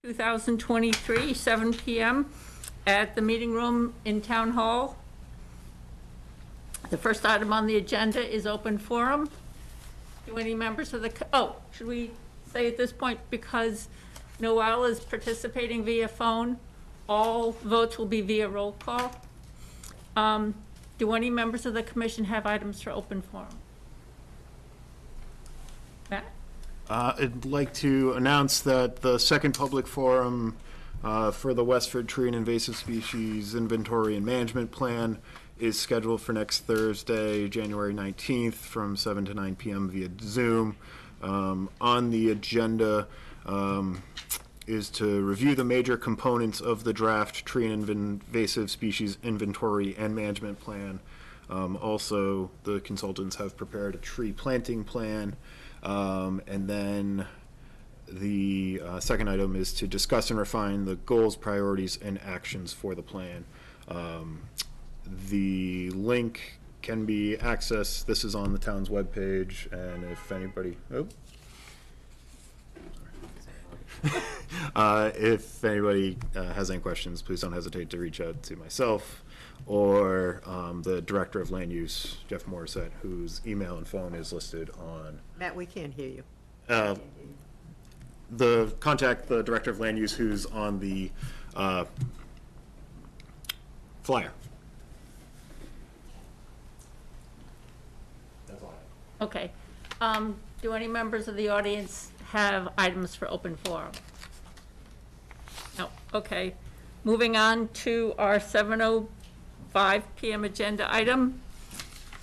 2023, 7 p.m. at the meeting room in Town Hall. The first item on the agenda is open forum. Do any members of the, should we say at this point, because Noel is participating via phone, all votes will be via roll call. Do any members of the commission have items for open forum? Matt? I'd like to announce that the second public forum for the Westford Tree and Invasive Species Inventory and Management Plan is scheduled for next Thursday, January 19th from 7 to 9 p.m. via Zoom. On the agenda is to review the major components of the draft Tree and Invasive Species Inventory and Management Plan. Also, the consultants have prepared a tree planting plan. And then the second item is to discuss and refine the goals, priorities, and actions for the plan. The link can be accessed. This is on the town's webpage, and if anybody, if anybody has any questions, please don't hesitate to reach out to myself or the Director of Land Use, Jeff Morissette, whose email and phone is listed on. Matt, we can't hear you. Contact the Director of Land Use, who's on the flyer. That's all. Okay. Do any members of the audience have items for open forum? No. Okay. Moving on to our 7:05 p.m. agenda item.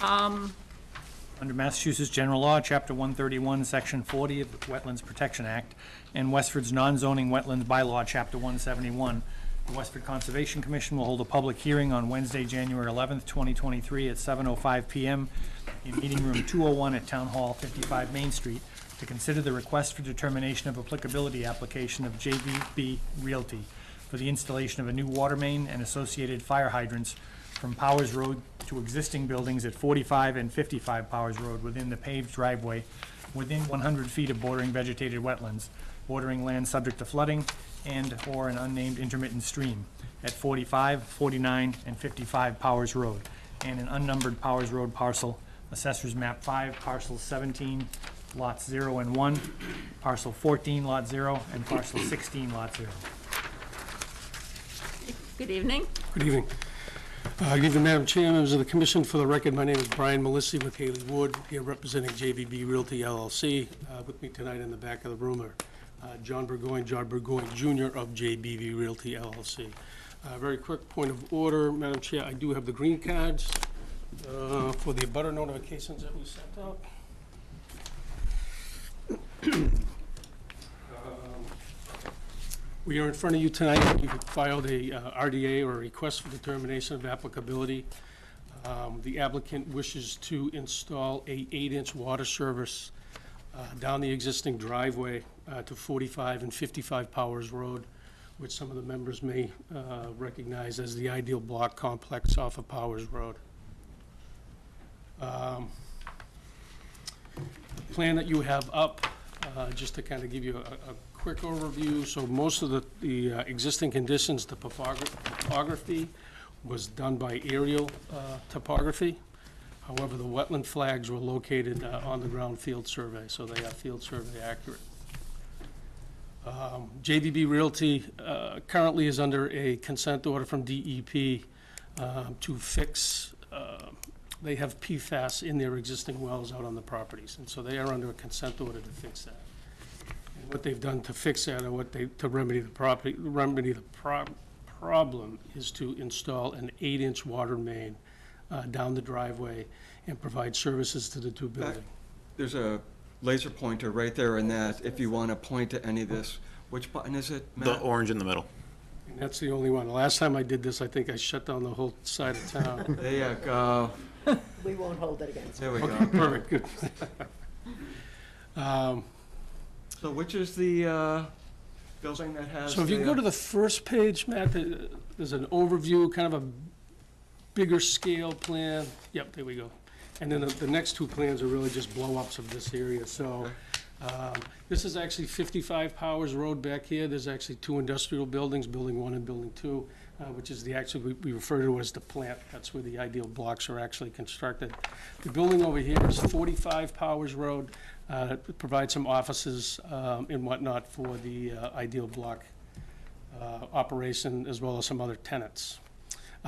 Under Massachusetts General Law, Chapter 131, Section 40 of the Wetlands Protection Act, and Westford's non-zoning wetlands bylaw, Chapter 171, the Westford Conservation Commission will hold a public hearing on Wednesday, January 11th, 2023 at 7:05 p.m. in Meeting Room 201 at Town Hall, 55 Main Street, to consider the request for determination of applicability application of JVB Realty for the installation of a new water main and associated fire hydrants from Powers Road to existing buildings at 45 and 55 Powers Road within the paved driveway within 100 feet of bordering vegetated wetlands, bordering land subject to flooding and/or an unnamed intermittent stream at 45, 49, and 55 Powers Road, and an unnumbered Powers Road parcel, Assessor's Map 5, Parcel 17, Lots 0 and 1, Parcel 14, Lot 0, and Parcel 16, Lot 0. Good evening. Good evening. Good evening, Madam Chair, members of the Commission. For the record, my name is Brian Melissi with Haley Wood, here representing JVB Realty LLC. With me tonight in the back of the room are John Burgoyne Jr. of JVB Realty LLC. Very quick point of order, Madam Chair, I do have the green cards for the abutter notifications that we sent out. We are in front of you tonight. We filed a RDA, or a request for determination of applicability. The applicant wishes to install a 8-inch water service down the existing driveway to 45 and 55 Powers Road, which some of the members may recognize as the Ideal Block Complex off of Powers Road. The plan that you have up, just to kind of give you a quick overview. So most of the existing conditions, the topography was done by aerial topography. However, the wetland flags were located on the ground field survey, so they are field survey accurate. JVB Realty currently is under a consent order from DEP to fix, they have PFAS in their existing wells out on the properties, and so they are under a consent order to fix that. What they've done to fix that, or to remedy the problem, is to install an 8-inch water main down the driveway and provide services to the two buildings. There's a laser pointer right there in that, if you want to point to any of this. Which button is it, Matt? The orange in the middle. And that's the only one. The last time I did this, I think I shut down the whole side of town. There you go. We won't hold it against you. There we go. Okay, perfect, good. So which is the building that has So if you the, go to the first page, Matt, there's an overview, kind of a bigger scale plan. Yep, there we go. And then the next two plans are really just blow-ups of this area. So This is actually 55 Powers Road back here. There's actually two industrial buildings, Building 1 and Building 2, which is we refer to as the plant. That's where the ideal blocks are actually constructed. The building over here is 45 Powers Road. It provides some offices and whatnot for the ideal block operation, as well as some other tenants.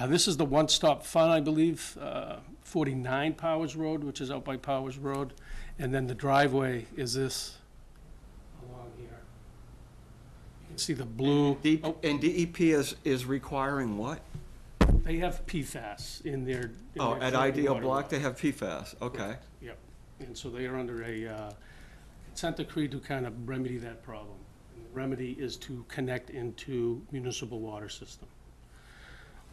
This is the one-stop fun, I believe, 49 Powers Road, which is out by Powers Road. And then the driveway is this along here. You can see the blue. Oh, And DEP is requiring what? they have PFAS in their. Oh, at drinking Ideal water Block, well. they have PFAS, okay. Yep. And so they are under a consent decree to kind of remedy that problem. And the remedy is to connect into municipal water system.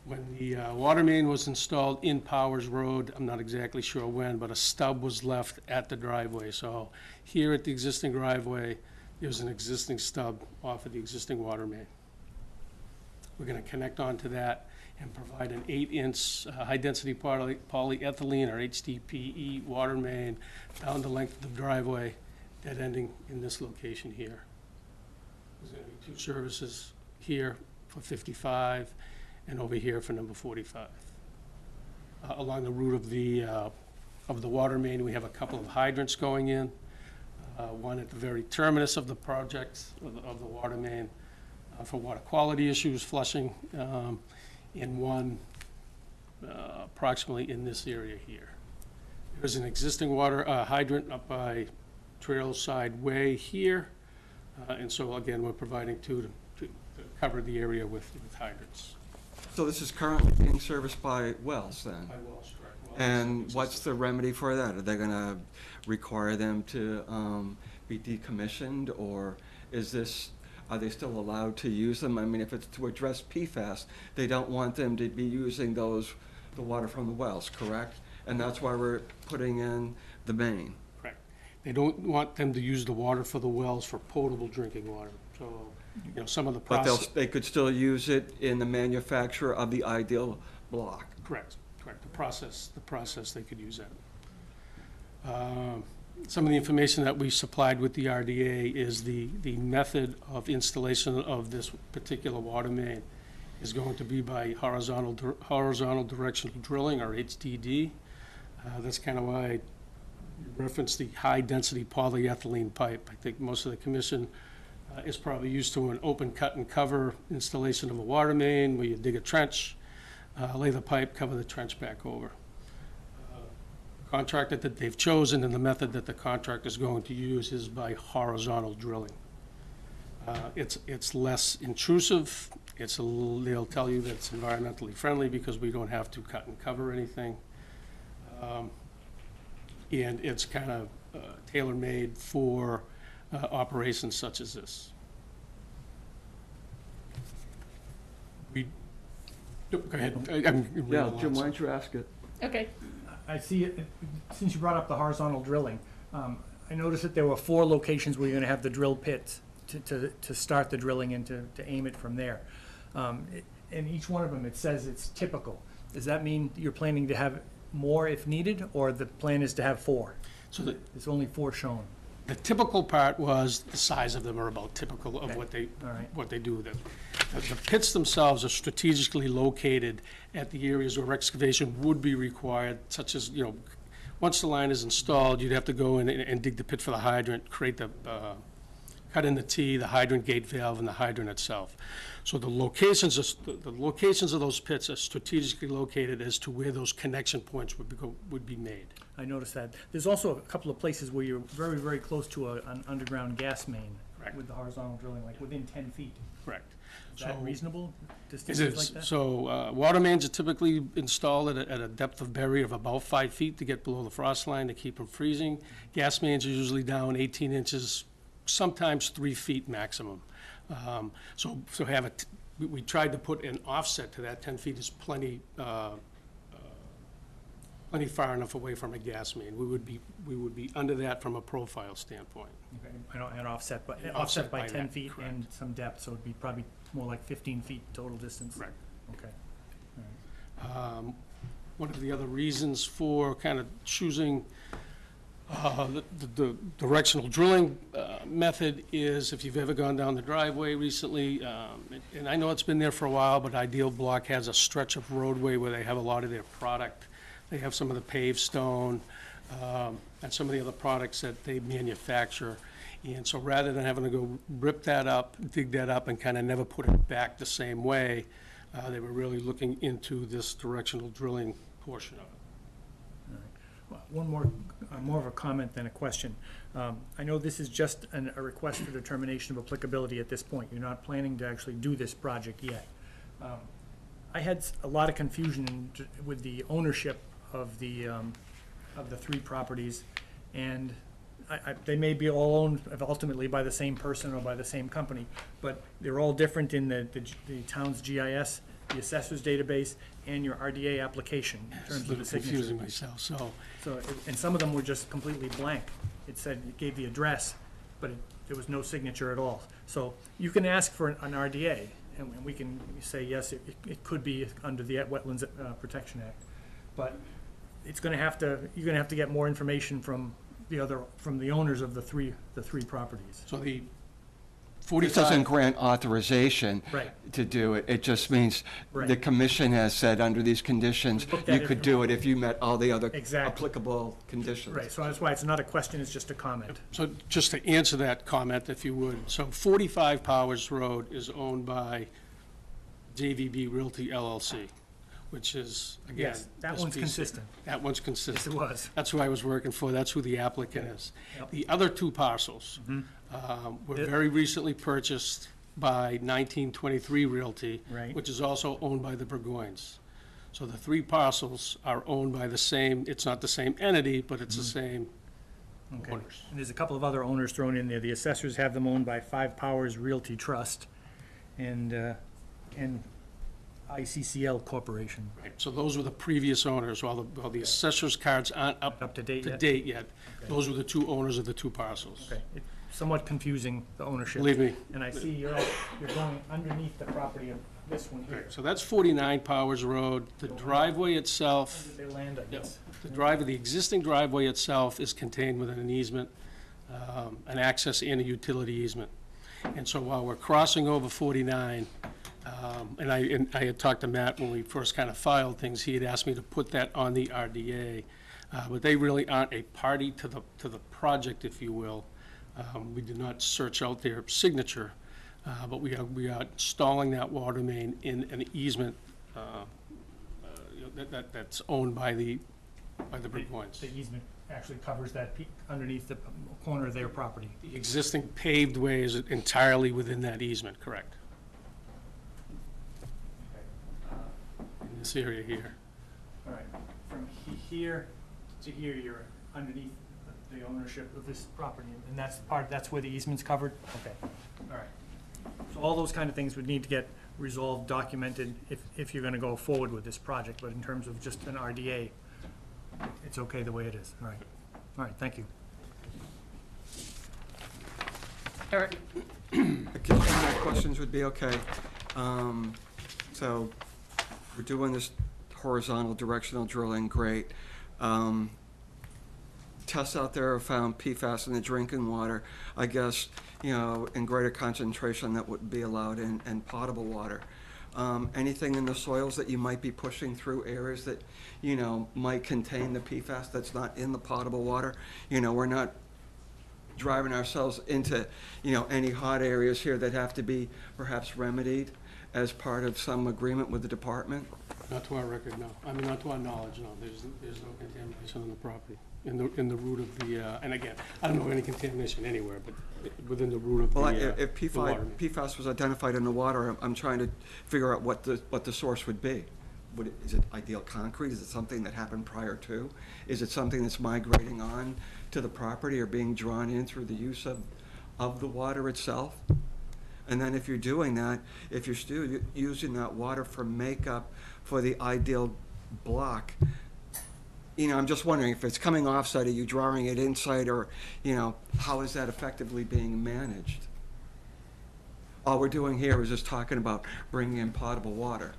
When the water main was installed in Powers Road, I'm not exactly sure when, but a stub was left at the driveway. So here at the existing driveway, there's an existing stub off of the existing water main. We're gonna connect onto that and provide an 8-inch high-density polyethylene, or HDPE, water main down the length of the driveway, dead ending in this location here. There's gonna be two services here for 55, and over here for number 45. Along the route of the water main, we have a couple of hydrants going in. One at the very terminus of the project, of the water main, for water quality issues, flushing, and one approximately in this area here. There's an existing water hydrant up by Trailside Way here, and so again, we're providing two to cover the area with hydrants. So this is currently being serviced by wells then? By wells, correct. Wells And exist. what's the remedy for that? Are they gonna require them to be decommissioned, or are they still allowed to use them? I mean, if it's to address PFAS, they don't want them to be using the water from the wells, correct? And that's why we're putting in the main. Correct. They don't want them to use the water for the wells for potable drinking water. So, you know, some of the But process. they could still use it in the manufacture of the ideal block. Correct. The process, they could use that. Some of the information that we supplied with the RDA is the method of installation of this particular water main is going to be by horizontal directional drilling, or HDD. That's kind of why I referenced the high-density polyethylene pipe. I think most of the commission is probably used to an open cut and cover installation of a water main, where you dig a trench, lay the pipe, cover the trench back over. Contractor that they've chosen and the method that the contractor is going to use is by horizontal drilling. It's less intrusive. They'll tell you that it's environmentally friendly because we don't have to cut and cover anything. And it's kind of tailor-made for operations such as this. Go ahead. Yeah, Jim, why don't you ask it? Okay. I see it, since you brought up the horizontal drilling, I noticed that there were 4 locations where you're gonna have the drill pits to start the drilling and to aim it from there. In each one of them, it says it's typical. Does that mean you're planning to have more if needed, or the plan is to have 4? So There's only 4 shown. the typical part was the size of them are about typical of Okay. what All right. they do with it. The pits themselves are strategically located at the areas where excavation would be required, such as, you know, once the line is installed, you'd have to go in and dig the pit for the hydrant, create cut in the T, the hydrant gate valve, and the hydrant itself. So the locations of those pits are strategically located as to where those connection points would be made. I noticed that. There's also a couple of places where you're very, very close to an underground gas main. Correct. With the horizontal drilling, like within 10 feet. Correct. Is that So- reasonable, It distances like is. that? So water mains are typically installed at a depth of bury of about 5 feet to get below the frost line to keep from freezing. Gas mains are usually down 18 inches, sometimes 3 feet maximum. So we tried to put an offset to that. 10 feet is plenty far enough away from a gas main. We would be under that from a profile standpoint. Okay, I don't, and offset by Offset by 10 that, feet correct. and some depth, so it'd be probably more like 15 feet total distance? Correct. Okay. One of the other reasons for kind of choosing The directional drilling method is, if you've ever gone down the driveway recently, and I know it's been there for a while, but Ideal Block has a stretch of roadway where they have a lot of their product. They have some of the paved stone and some of the other products that they manufacture. And so rather than having to go rip that up, dig that up, and kind of never put it back the same way, they were really looking into this directional drilling portion of it. Well, one more of a comment than a question. I know this is just a request for determination of applicability at this point. You're not planning to actually do this project yet. I had a lot of confusion with the ownership of the 3 properties, and they may be all owned ultimately by the same person or by the same company, but they're all different in the town's GIS, the assessor's database, and your RDA application in It's terms a of the little signature. confusing myself, so. And some of them were just completely blank. It said, it gave the address, but there was no signature at all. So you can ask for an RDA, and we can say, yes, it could be under the Wetlands Protection Act. But it's gonna have to, you're gonna have to get more information from the owners of the three properties. So the It doesn't 45, grant authorization Right. to do it. It just means the Right. commission has said, under these conditions, Looked at you it could from- do it if you met all the other Exactly. applicable conditions. Right, so that's why it's not a question, it's just a comment. so just to answer that comment, if you would, so 45 Powers Road is owned by JVB Realty LLC, which is, again. Yes, that this one's piece- consistent. That one's Yes, it consistent. was. That's who I was working for, that's who the applicant is. Yep. The other 2 parcels were It- very recently purchased by 1923 Realty, Right. which is also owned by the Burgoynes. So the 3 parcels are owned by the same, it's not the same entity, but it's the same Okay. owners. And there's a couple of other owners thrown in there. The assessors have them owned by 5 Powers Realty Trust and ICCL Corporation. Right, so those were the previous owners, while the assessor's cards aren't Up to date to yet? date yet. Those were the 2 owners of the 2 parcels. Okay, it's somewhat confusing, the ownership. Believe me. And I see you're going underneath the property of this one here. So that's 49 Powers Road. The driveway itself, Their land, I guess. the existing driveway itself is contained within an easement, an access and a utility easement. And so while we're crossing over 49, and I had talked to Matt when we first kind of filed things, he had asked me to put that on the RDA, but they really aren't a party to the project, if you will. We did not search out their signature, but we are installing that water main in an easement that's owned by the Burgoynes. The easement actually covers that underneath the corner of their property. The existing paved way is entirely within that easement, correct? In this area here. All right, from here to here, you're underneath the ownership of this property, and that's where the easement's covered? Okay, all right. So all those kind of things would need to get resolved, documented, if you're gonna go forward with this project, but in terms of just an RDA, it's okay the way it is, all right. All right, thank you. Eric? My questions would be, okay, so we're doing this horizontal directional drilling, great. Tests out there have found PFAS in the drinking water. I guess, in greater concentration that would be allowed in potable water. Anything in the soils that you might be pushing through areas that, might contain the PFAS that's not in the potable water? We're not driving ourselves into, any hot areas here that have to be perhaps remedied as part of some agreement with the department? Not to our record, no. I mean, not to our knowledge, no. There's no contamination on the property, in the root of the, and again, I don't know of any contamination anywhere, but within the root of the, Well, if the water main. PFAS was identified in the water, I'm trying to figure out what the source would be. Is it ideal concrete? Is it something that happened prior to? Is it something that's migrating on to the property or being drawn in through the use of the water itself? And then if you're doing that, if you're still using that water for makeup for the ideal block, I'm just wondering if it's coming offsite, are you drawing it inside, or, how is that effectively being managed? All we're doing here is just talking about bringing in potable water.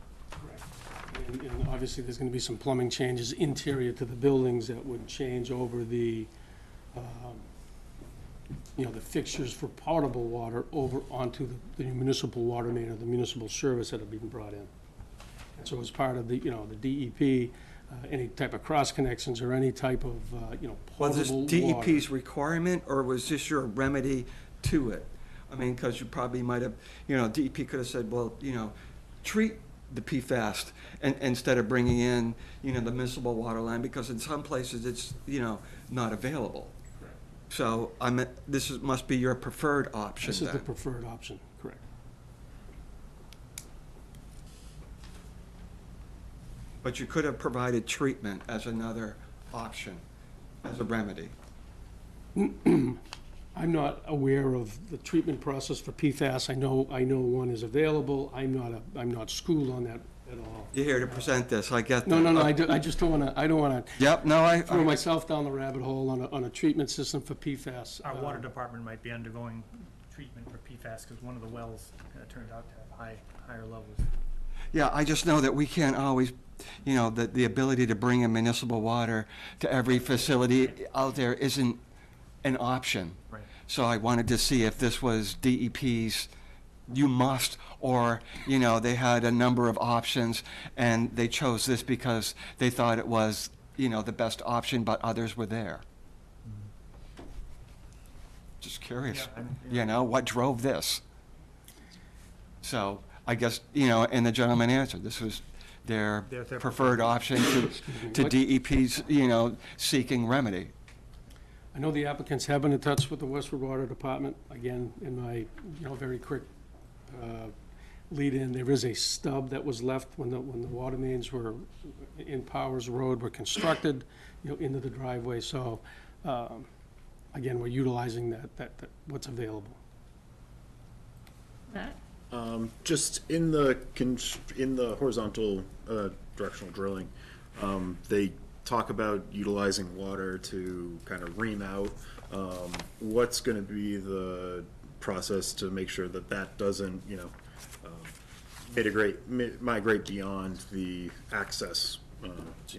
And obviously, there's gonna be some plumbing changes interior to the buildings that would change over the you know, the fixtures for potable water over onto the municipal water main or the municipal service that are being brought in. And so as part of the, you know, the DEP, any type of cross connections or any type of, you know, Was this potable water. DEP's requirement, or was this your remedy to it? I mean, because you probably might have, you know, DEP could have said, well, you know, treat the PFAS and, instead of bringing in, you know, the municipal water line, because in some places it's, you know, not available. So must be your preferred option This is the then. preferred option, correct. But you could have provided treatment as another option, as a remedy. I'm not aware of the treatment process for PFAS. I know one is available. I'm not schooled on that at all. You're here to present this, I get that. No, I just don't wanna Yep, no, I, throw myself down the rabbit hole on a treatment system for PFAS. Our water department might be undergoing treatment for PFAS because one of the wells turned out to have higher levels. yeah, I just know that we can't always, you know, the ability to bring in municipal water to every facility out there isn't an option. Right. So I wanted to see if this was DEP's, you must, or, you know, they had a number of options and they chose this because they thought it was, you know, the best option, but others were there. Just curious, Yeah, I'm- you know, what drove this? So I guess, you know, and the gentleman answered, this was their Their preferred option to DEP's, you know, seeking remedy. I know the applicants have been in touch with the Westford Water Department. Again, in my, you know, very quick lead-in, there is a stub that was left when the water mains were in Powers Road were constructed, you know, into the driveway. So, again, we're utilizing that what's available. Matt? Just in the horizontal directional drilling, they talk about utilizing water to kind of ream out. What's going to be the process to make sure that that doesn't, you know, migrate beyond the access?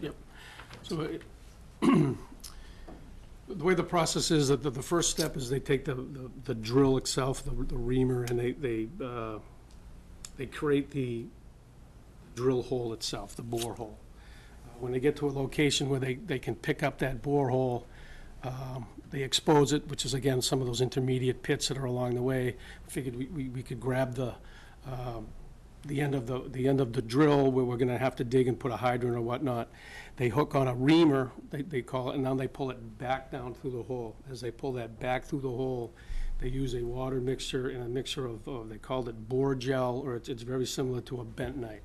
Yep. So the way the process is, that the first step is they take the drill itself, the reamer, and they create the drill hole itself, the bore hole. When they get to a location where they can pick up that bore hole, they expose it, which is again some of those intermediate pits that are along the way. Figured we could grab the end of the drill where we're gonna have to dig and put a hydrant or whatnot. They hook on a reamer, they call it, and now they pull it back down through the hole. As they pull that back through the hole, they use a water mixture and a mixture of they called it bore gel, or it's very similar to a bentonite.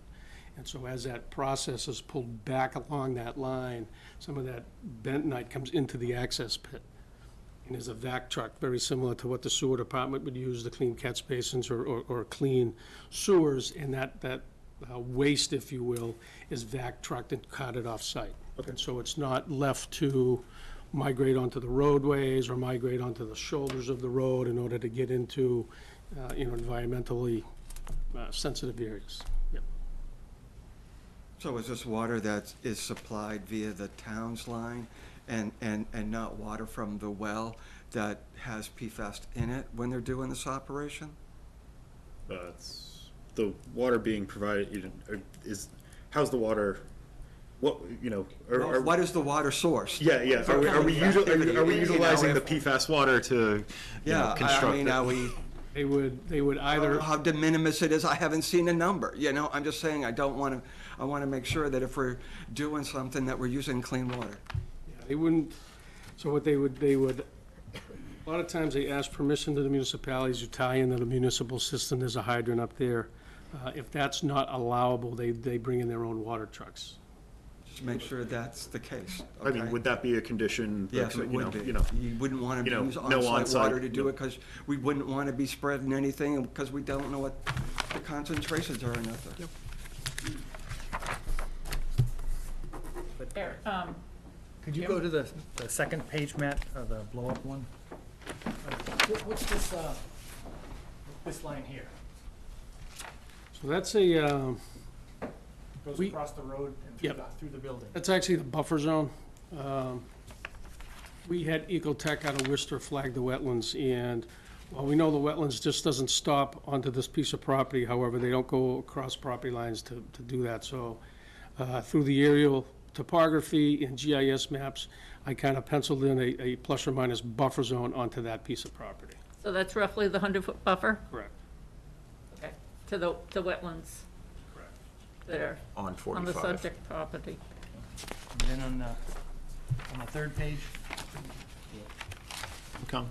And so as that process is pulled back along that line, some of that bentonite comes into the access pit. And there's a vac truck, very similar to what the sewer department would use to clean catch basins or clean sewers, and that waste, if you will, is vac trucked and carted off-site. Okay. And so it's not left to migrate onto the roadways or migrate onto the shoulders of the road in order to get into, you know, environmentally sensitive areas. Yep. So is this water that is supplied via the town's line and not water from the well that has PFAS in it when they're doing this operation? It's the water being provided, how's the water, what, you know, What is the water source? yeah, For are we activity, you know, utilizing the if- PFAS water to, you know, Yeah, I construct mean, it? are we, They would either, how de minimis it is, I haven't seen a number, you know, I'm just saying, I want to make sure that if we're doing something, that we're using clean water. they wouldn't, so what they would, a lot of times they ask permission to the municipalities to tie into the municipal system. There's a hydrant up there. If that's not allowable, they bring in their own water trucks. Just make sure that's the case, I mean, okay? would that be a condition? Yes, it you know, would be. You know, You wouldn't want to you know, use no on-site on-site, water to do no. it, because we wouldn't want to be spreading anything, because we don't know what the concentrations are in there. There, Could you go to the second page, Matt, the blow-up one? What's this line here? So that's a, Goes We- across the road and Yep. through the building. that's actually the buffer zone. We had Ecotech out of Worcester flag the wetlands, and while we know the wetlands just doesn't stop onto this piece of property, however, they don't go across property lines to do that. So through the aerial topography and GIS maps, I kind of penciled in a plus or minus buffer zone onto that piece of property. So that's roughly the 100-foot buffer? Correct. Okay, to the wetlands Correct. that are On on the 45. subject property. And then on the third page, Okay.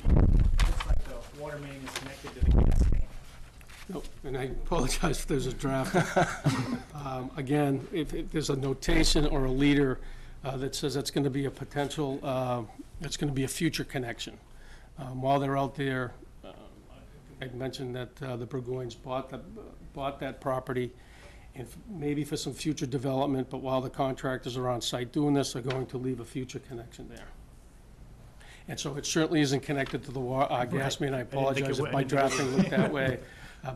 looks like the water main is connected to the gas main. Nope, and I apologize if there's a draft. Again, if there's a notation or a leader that says that's going to be a potential, that's going to be a future connection. While they're out there, I mentioned that the Burgoynes bought that property, and maybe for some future development, but while the contractors are on site doing this, they're going to leave a future connection there. And so it certainly isn't connected to the gas main. I apologize if my drafting looked that way,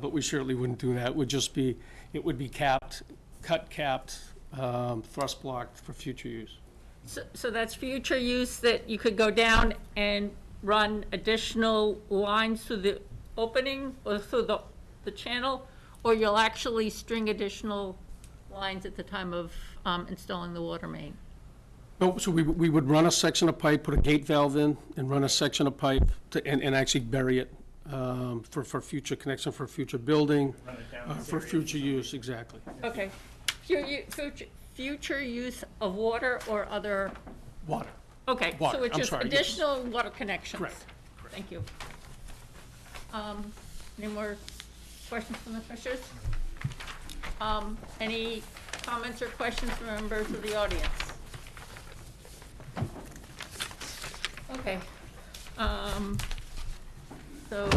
but we certainly wouldn't do that. It would just be, it would be capped, capped, thrust blocked for future use. So that's future use that you could go down and run additional lines through the opening or through the channel, or you'll actually string additional lines at the time of installing the water main? No, so we would run a section of pipe, put a gate valve in, and run a section of pipe and actually bury it for future connection, for future building, Run it down the for series. future use, exactly. Okay. Future use of water or other, Water. okay, Water, so it's I'm just sorry, yes. additional water connections? Correct. Thank you. Any more questions from the commissioners? Any comments or questions from members of the audience? Okay. So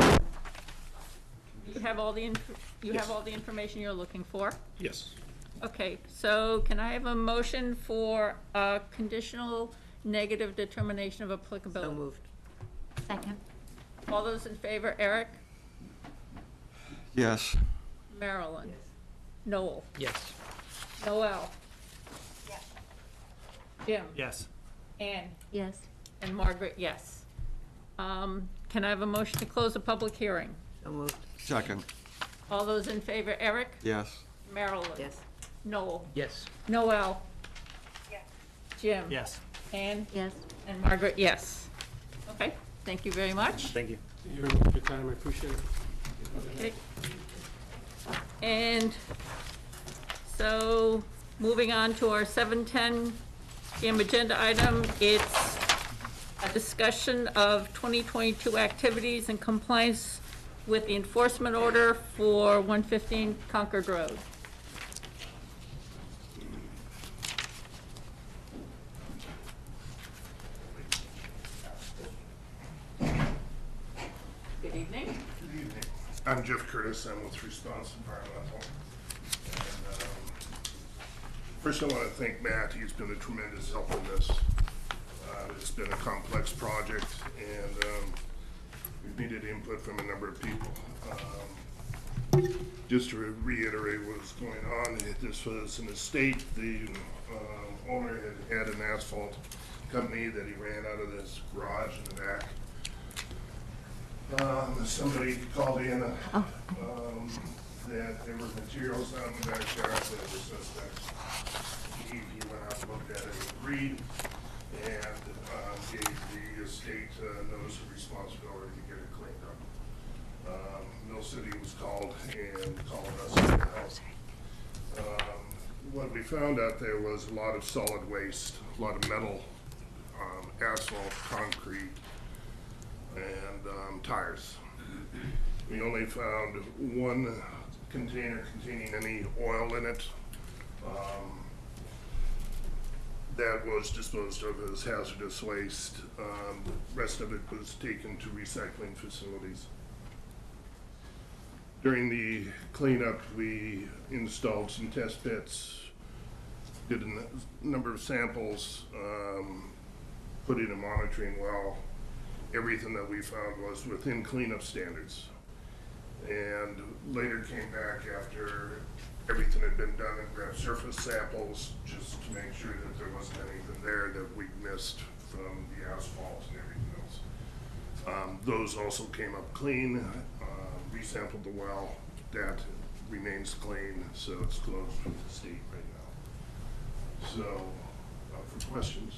you have all the information you're looking for? Yes. Okay, so can I have a motion for a conditional negative determination of So applicability? moved. Second. All those in favor, Eric? Yes. Marilyn? Noel? Yes. Noel? Jim? Yes. Ann? Yes. And Margaret, yes. Can I have a motion to close the public hearing? So moved. Second. All those in favor, Eric? Yes. Marilyn? Yes. Noel? Yes. Noel? Jim? Yes. Ann? Yes. And Margaret, yes. Okay, thank you very much. Thank you. Thank you very much for your time, I appreciate it. Okay. And so, moving on to our 7:10 PM agenda item, it's a discussion of 2022 activities in compliance with the enforcement order for 115 Concord Road. Good evening. Good evening. I'm Jeff Curtis. I'm with Response Environmental. And, first, I want to thank Matt. He's been a tremendous help in this. It's been a complex project, and we've needed input from a number of people. Just to reiterate what's going on, this was an estate. The owner had an asphalt company that he ran out of this garage in the back. Somebody called in that there were materials out in the backyard that were suspects. He went out and looked at it and agreed, and gave the estate notice of responsibility to get it cleaned up. Mill City was called and called us to help. What we found out there was a lot of solid waste, a lot of metal, asphalt, concrete, and tires. We only found one container containing any oil in it. That was disposed of as hazardous waste. The rest of it was taken to recycling facilities. During the cleanup, we installed some test pits, did a number of samples, put in a monitoring well. Everything that we found was within cleanup standards. And later came back after everything had been done and grabbed surface samples just to make sure that there wasn't anything there that we missed from the asphalt and everything else. Those also came up clean, resampled the well, that remains clean, so it's closed with the state right now. So, for questions?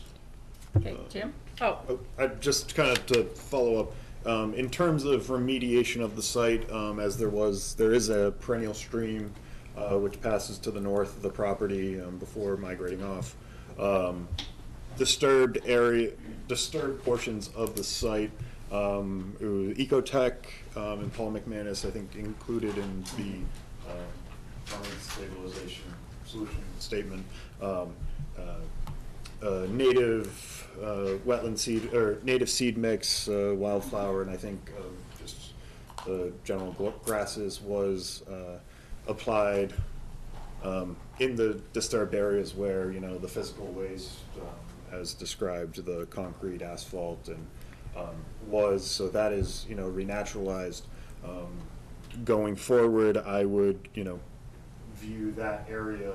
Okay, Jim? Oh, I just kind of to follow up, in terms of remediation of the site, as there is a perennial stream which passes to the north of the property before migrating off. Disturbed portions of the site. Ecotech and Paul McManus, I think, included in the permanent stabilization solution statement. Native wetland seed or native seed mix, wildflower, and I think just general grasses was applied in the disturbed areas where the physical waste, as described, the concrete, asphalt, and was. So that is renaturalized. Going forward, I would view that area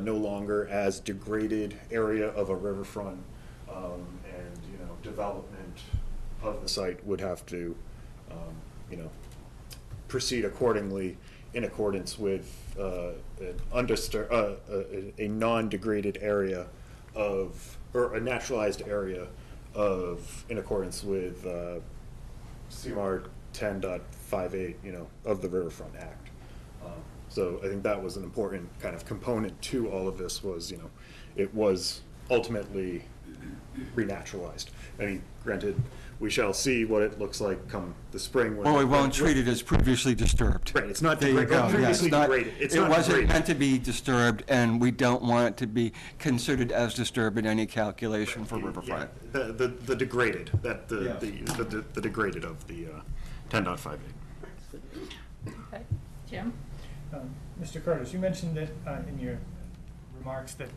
no longer as degraded area of a riverfront, and development of the site would have to proceed accordingly in accordance with a non-degraded area of, or a naturalized area of, in accordance with CMR 10.58 of the Riverfront Act. So I think that was an important kind of component to all of this was, it was ultimately renaturalized. I mean, granted, we shall see what it looks like come the spring. Well, we won't treat it as previously disturbed. Right, it's not There you go. previously Yeah, degraded. It's it not wasn't degraded. meant to be disturbed, and we don't want it to be considered as disturbed in any calculation for riverfront. Yeah, the degraded, Yeah. the degraded of the 10.58. okay, Jim? Mr. Curtis, you mentioned that in your remarks that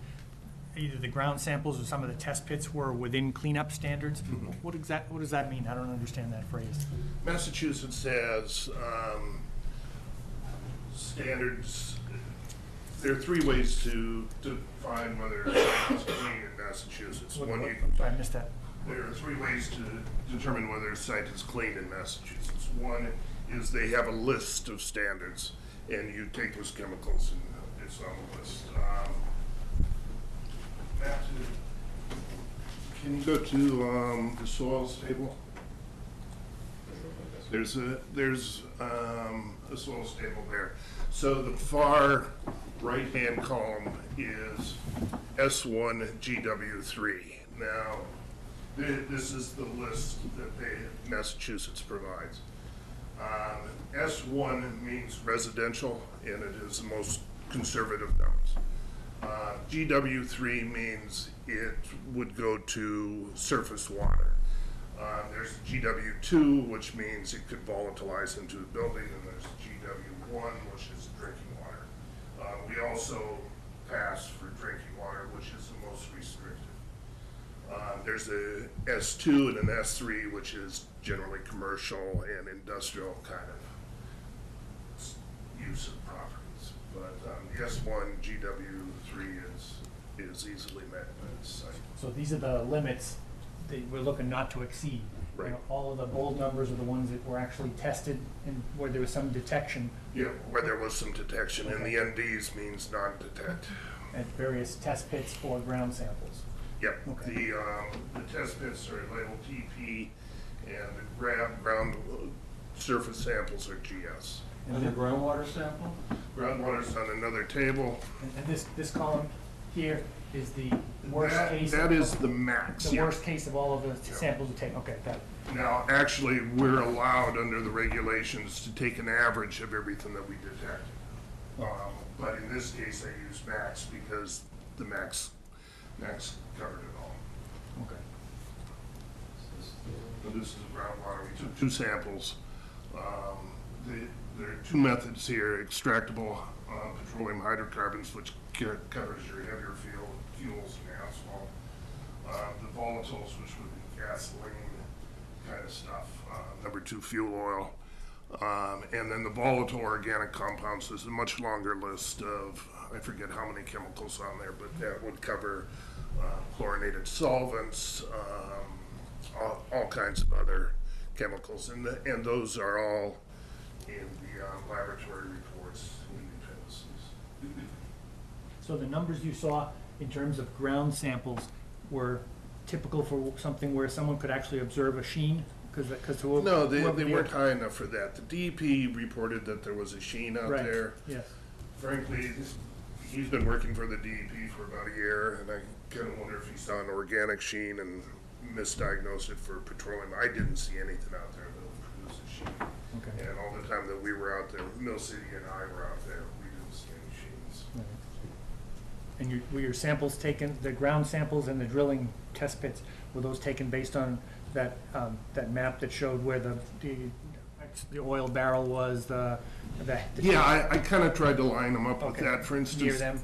either the ground samples or some of the test pits were within cleanup standards. What does that mean? I don't understand that phrase. Massachusetts has standards. There are three ways to define whether it's clean in Massachusetts. One, I'm sorry, I missed that. there are three ways to determine whether a site is clean in Massachusetts. One is they have a list of standards, and you take those chemicals and it's on the list. Matt, can you go to the soils table? There's a soils table there. So the far right-hand column is S1 GW3. Now, this is the list that Massachusetts provides. S1 means residential, and it is the most conservative numbers. GW3 means it would go to surface water. There's GW2, which means it could volatilize into the building, and there's GW1, which is drinking water. We also pass for drinking water, which is the most restricted. There's a S2 and an S3, which is generally commercial and industrial kind of use of properties. But the S1 GW3 is easily met by this site. So these are the limits that we're looking not to exceed. Right. All of the bold numbers are the ones that were actually tested and where there was some detection Yeah, where there was some detection, and the NDs means non-detect. at various test pits for ground samples. Yep, Okay. the test pits are labeled TP, and the ground surface samples are GS. And the groundwater sample? Groundwater's on another table. And this column here is the worst case. That is the max, The yeah. worst case of all of the samples to take. Okay, got it. Now, actually, we're allowed under the regulations to take an average of everything that we detect. But in this case, I used max because the max covered it all. Okay. So this is groundwater. We took two samples. There are two methods here: extractable petroleum hydrocarbons, which covers your heavier fuels and asphalt. The volatiles, which would be gasoline kind of stuff. Number two, fuel oil. And then the volatile organic compounds is a much longer list of I forget how many chemicals on there, but that would cover chlorinated solvents, all kinds of other chemicals, and those are all in the laboratory reports in the appendices. So the numbers you saw in terms of ground samples were typical for something where someone could actually observe a sheen? Because No, they weren't high enough for that. The DEP reported that there was a sheen out Right, there. yes. Frankly, he's been working for the DEP for about a year, and I kind of wonder if he saw an organic sheen and misdiagnosed it for petroleum. I didn't see anything out there that would produce a sheen. Okay. And all the time that we were out there, Mill City and I were out there, we didn't see any sheens. And were your samples taken, the ground samples and the drilling test pits, were those taken based on that, that map that showed where the oil barrel was, the Yeah, I kind of tried to line them up with Okay. that. For near instance, them?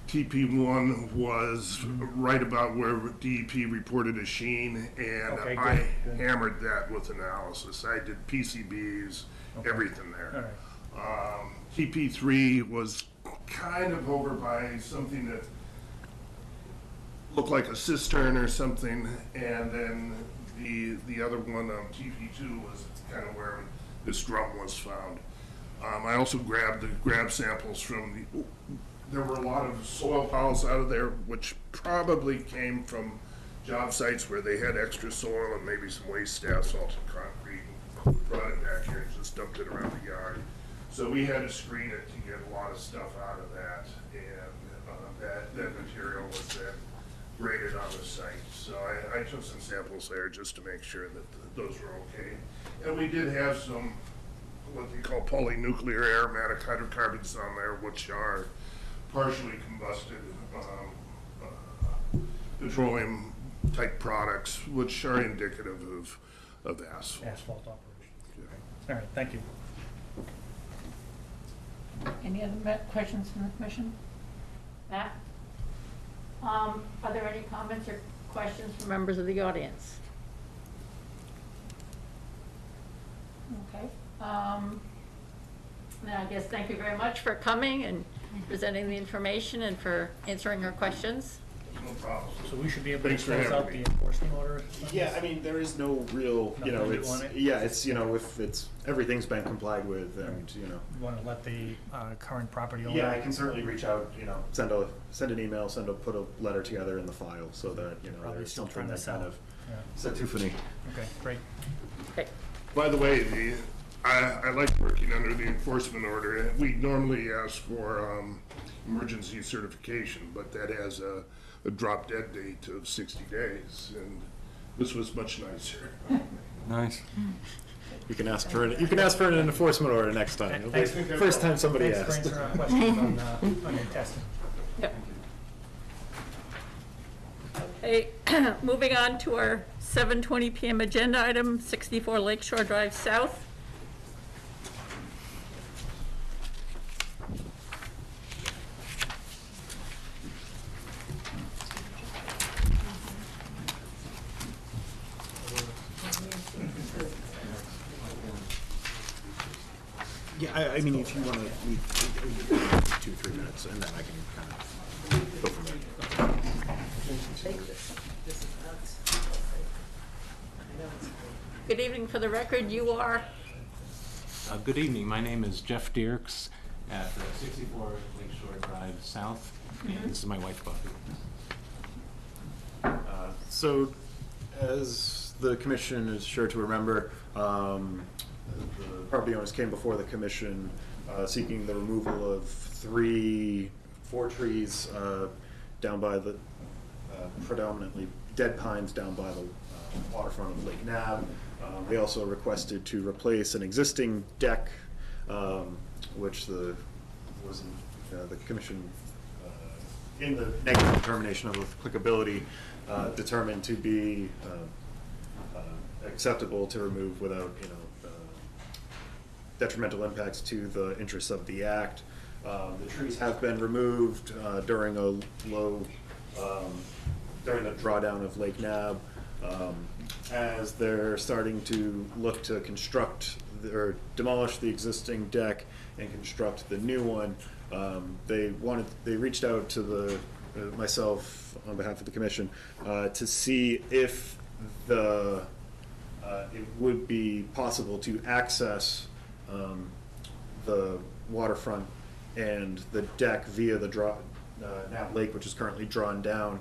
TP1 was right about where DEP reported a sheen, and Okay, I good. hammered that with analysis. I did PCBs, Okay. everything All there. right. TP3 was kind of over by something that looked like a cistern or something, and then the other one, TP2, was kind of where this drum was found. I also grabbed samples from there were a lot of soil piles out of there, which probably came from job sites where they had extra soil and maybe some waste asphalt and concrete, brought it back here and just dumped it around the yard. So we had to screen it to get a lot of stuff out of that, and that material was then graded on the site. So I took some samples there just to make sure that those were okay. And we did have some, what they call polynuclear aromatic hydrocarbons on there, which are partially combusted petroleum type products, which are indicative of asphalt. Asphalt operation. All right, thank you. Any other questions from the commission? Matt? Are there any comments or questions from members of the audience? Okay. Now, I guess thank you very much for coming and presenting the information and for answering our questions. No problem. So we should be able to Thanks for close having out the me. enforcement order? Yeah, I mean, there is no real, you know, Nothing to it's, do on it? yeah, it's, you know, if it's, everything's been complied with and, you know. You want to let the current property owner? Yeah, I can certainly reach out, you know, send an email, put a letter together in the file so that, you know, Probably there's still something trying to that kind sell. of, Yeah. Tiffany. Okay, great. Okay. By the way, I like working under the enforcement order. We normally ask for emergency certification, but that has a drop dead date of 60 days, and this was much nicer. Nice. You can ask for an enforcement order next time. It'll be the first time somebody Thanks for asked. answering our questions on your testing. Yep. Okay, moving on to our 7:20 PM agenda item, 64 Lakeshore Drive South. Yeah, I mean, if you want to leave 2-3 minutes, and then I can kind of go from there. Good evening. For the record, you are? Good evening. My name is Jeff Dierks at 64 Lakeshore Drive South, and this is my wife, Buffy. So, as the commission is sure to remember, the property owners came before the commission seeking the removal of 4 trees down by the predominantly dead pines down by the waterfront of Lake Nab. They also requested to replace an existing deck, which the commission, in the negative determination of applicability, determined to be acceptable to remove without, detrimental impacts to the interests of the act. The trees have been removed during during the drawdown of Lake Nab. As they're starting to look to construct or demolish the existing deck and construct the new one, They reached out to myself on behalf of the commission, to see if it would be possible to access, the waterfront and the deck via the Nat Lake, which is currently drawn down,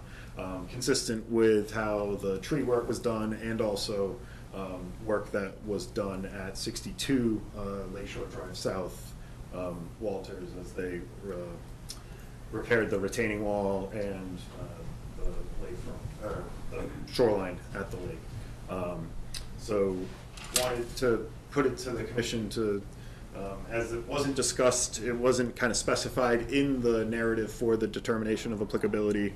consistent with how the tree work was done, and also work that was done at 62 Lakeshore Drive South, Walters, as they repaired the retaining wall and the lakefront, or the shoreline at the lake. So wanted to put it to the commission to, as it wasn't discussed, it wasn't kind of specified in the narrative for the determination of applicability,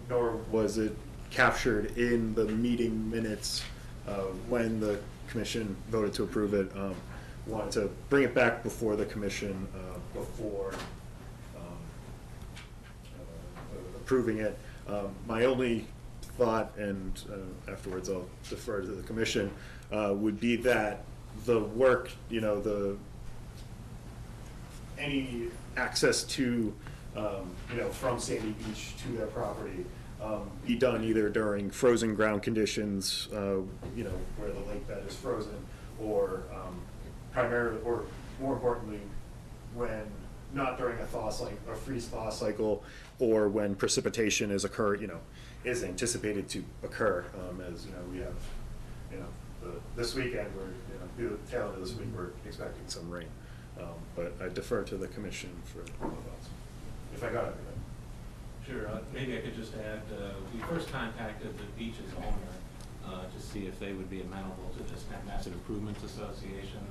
nor was it captured in the meeting minutes when the commission voted to approve it. Wanted to bring it back before the commission, before approving it. My only thought, and afterwards I'll defer to the commission, would be that the work, any access to, from Sandy Beach to their property, be done either during frozen ground conditions, where the lake bed is frozen, or primarily, or more importantly, when not during a freeze-thaw cycle, or when precipitation is is anticipated to occur, as we have, this weekend, the tail end of this week, we're expecting some rain. But I defer to the commission for thoughts, if I got everything. Sure, maybe I could just add, we first contacted the beach's owner to see if they would be amenable to this Massive Improvements Association,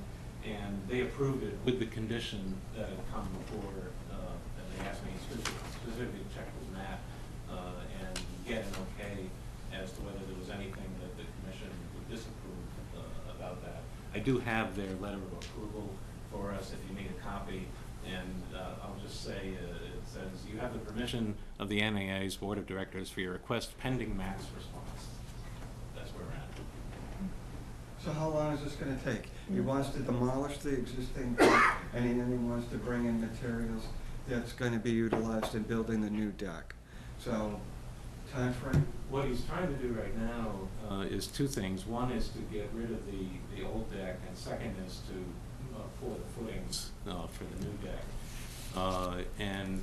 and they approved it with the condition that it come before, and they asked me specifically to check with Matt and get an okay as to whether there was anything that the commission would disapprove about that. I do have their letter of approval for us if you need a copy, and I'll just say it says, you have the permission of the NAA's Board of Directors for your request pending Matt's response. That's where we're at. So how long is this gonna take? He wants to demolish the existing deck, and then he wants to bring in materials that's gonna be utilized in building the new deck. So, time frame? What he's trying to do right now is two things. One is to get rid of the old deck, and second is to pour the footings for the new deck. And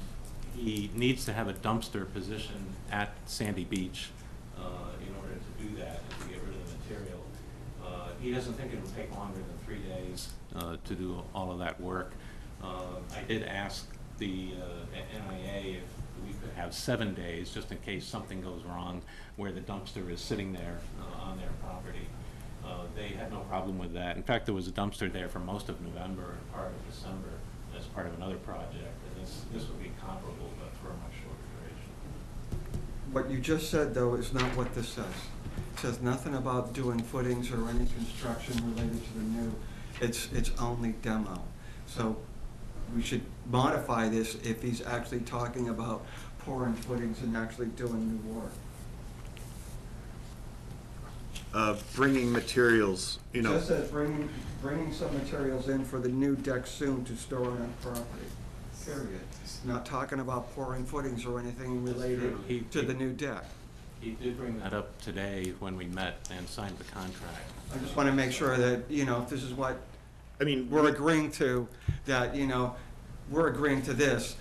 he needs to have a dumpster position at Sandy Beach in order to do that and to get rid of the material. He doesn't think it will take longer than 3 days to do all of that work. I did ask the NIA if we could have 7 days, just in case something goes wrong where the dumpster is sitting there on their property. They had no problem with that. In fact, there was a dumpster there for most of November and part of December as part of another project, and this would be comparable, but for a much shorter duration. What you just said, though, is not what this says. It says nothing about doing footings or any construction related to the new. It's only demo. So we should modify this if he's actually talking about pouring footings and actually doing new work. Bringing materials, It just says bringing some materials in for the new deck soon to store on that property, period. Not talking about pouring footings or anything related true. to the new deck. He did bring that up today when we met and signed the contract. I just want to make sure that, if this is what I mean, we're agreeing to, that, we're agreeing to this.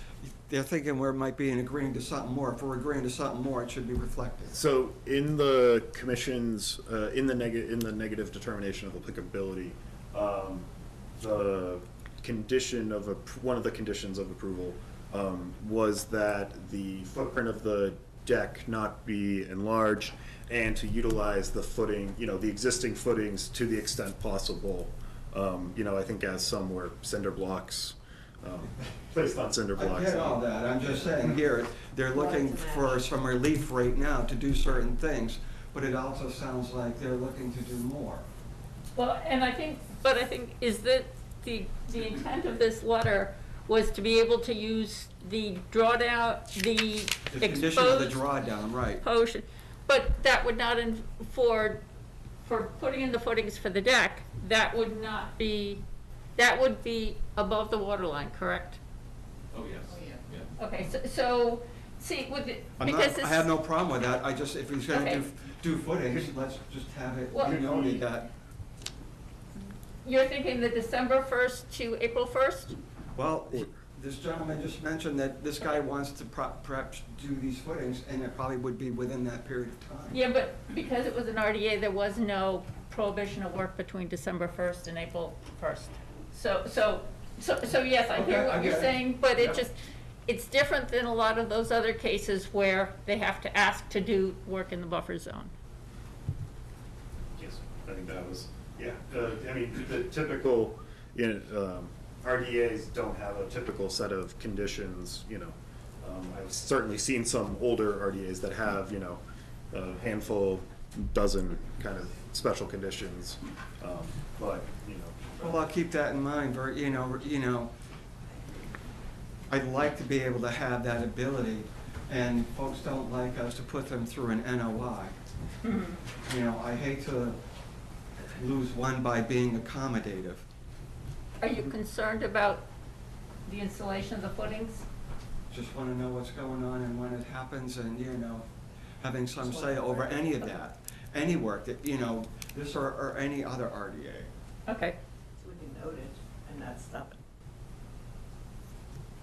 They're thinking we might be agreeing to something more. If we're agreeing to something more, it should be reflected. so in the commission's, in the negative determination of applicability, the condition of, one of the conditions of approval was that the footprint of the deck not be enlarged, and to utilize the footing, the existing footings to the extent possible. I think as some were cinder blocks, placed on cinder blocks. I get all that. I'm just saying here, they're looking for some relief right now to do certain things, but it also sounds like they're looking to do more. Well, I think is that the intent of this letter was to be able to use the drawdown, the The condition of the exposed drawdown, right. portion, but that would not, for putting in the footings for the deck, that would be above the water line, correct? Oh, yes, yeah. Okay, so, see, with the, I'm because not, this. I have no problem with that, I just, if he's gonna Okay. do footings, let's just have it Well- noted that, You're thinking the December 1st to April 1st? well, this gentleman just mentioned that this guy wants to perhaps do these footings, and it probably would be within that period of time. Yeah, but because it was an RDA, there was no prohibition of work between December 1st and April 1st. So yes, I hear Okay, I what you're get it. saying, but Yep. it just, it's different than a lot of those other cases where they have to ask to do work in the buffer zone. Yes, I think that was, yeah, I mean, the typical, RDAs don't have a typical set of conditions, I've certainly seen some older RDAs that have, a handful, dozen kind of special conditions, but. Well, I'll keep that in mind, I'd like to be able to have that ability, and folks don't like us to put them through an NOI. I hate to lose one by being accommodative. Are you concerned about the installation of the footings? Just want to know what's going on and when it happens, and, having some say over any of that, any work that, this or any other RDA. Okay. So we can note it and not stop it.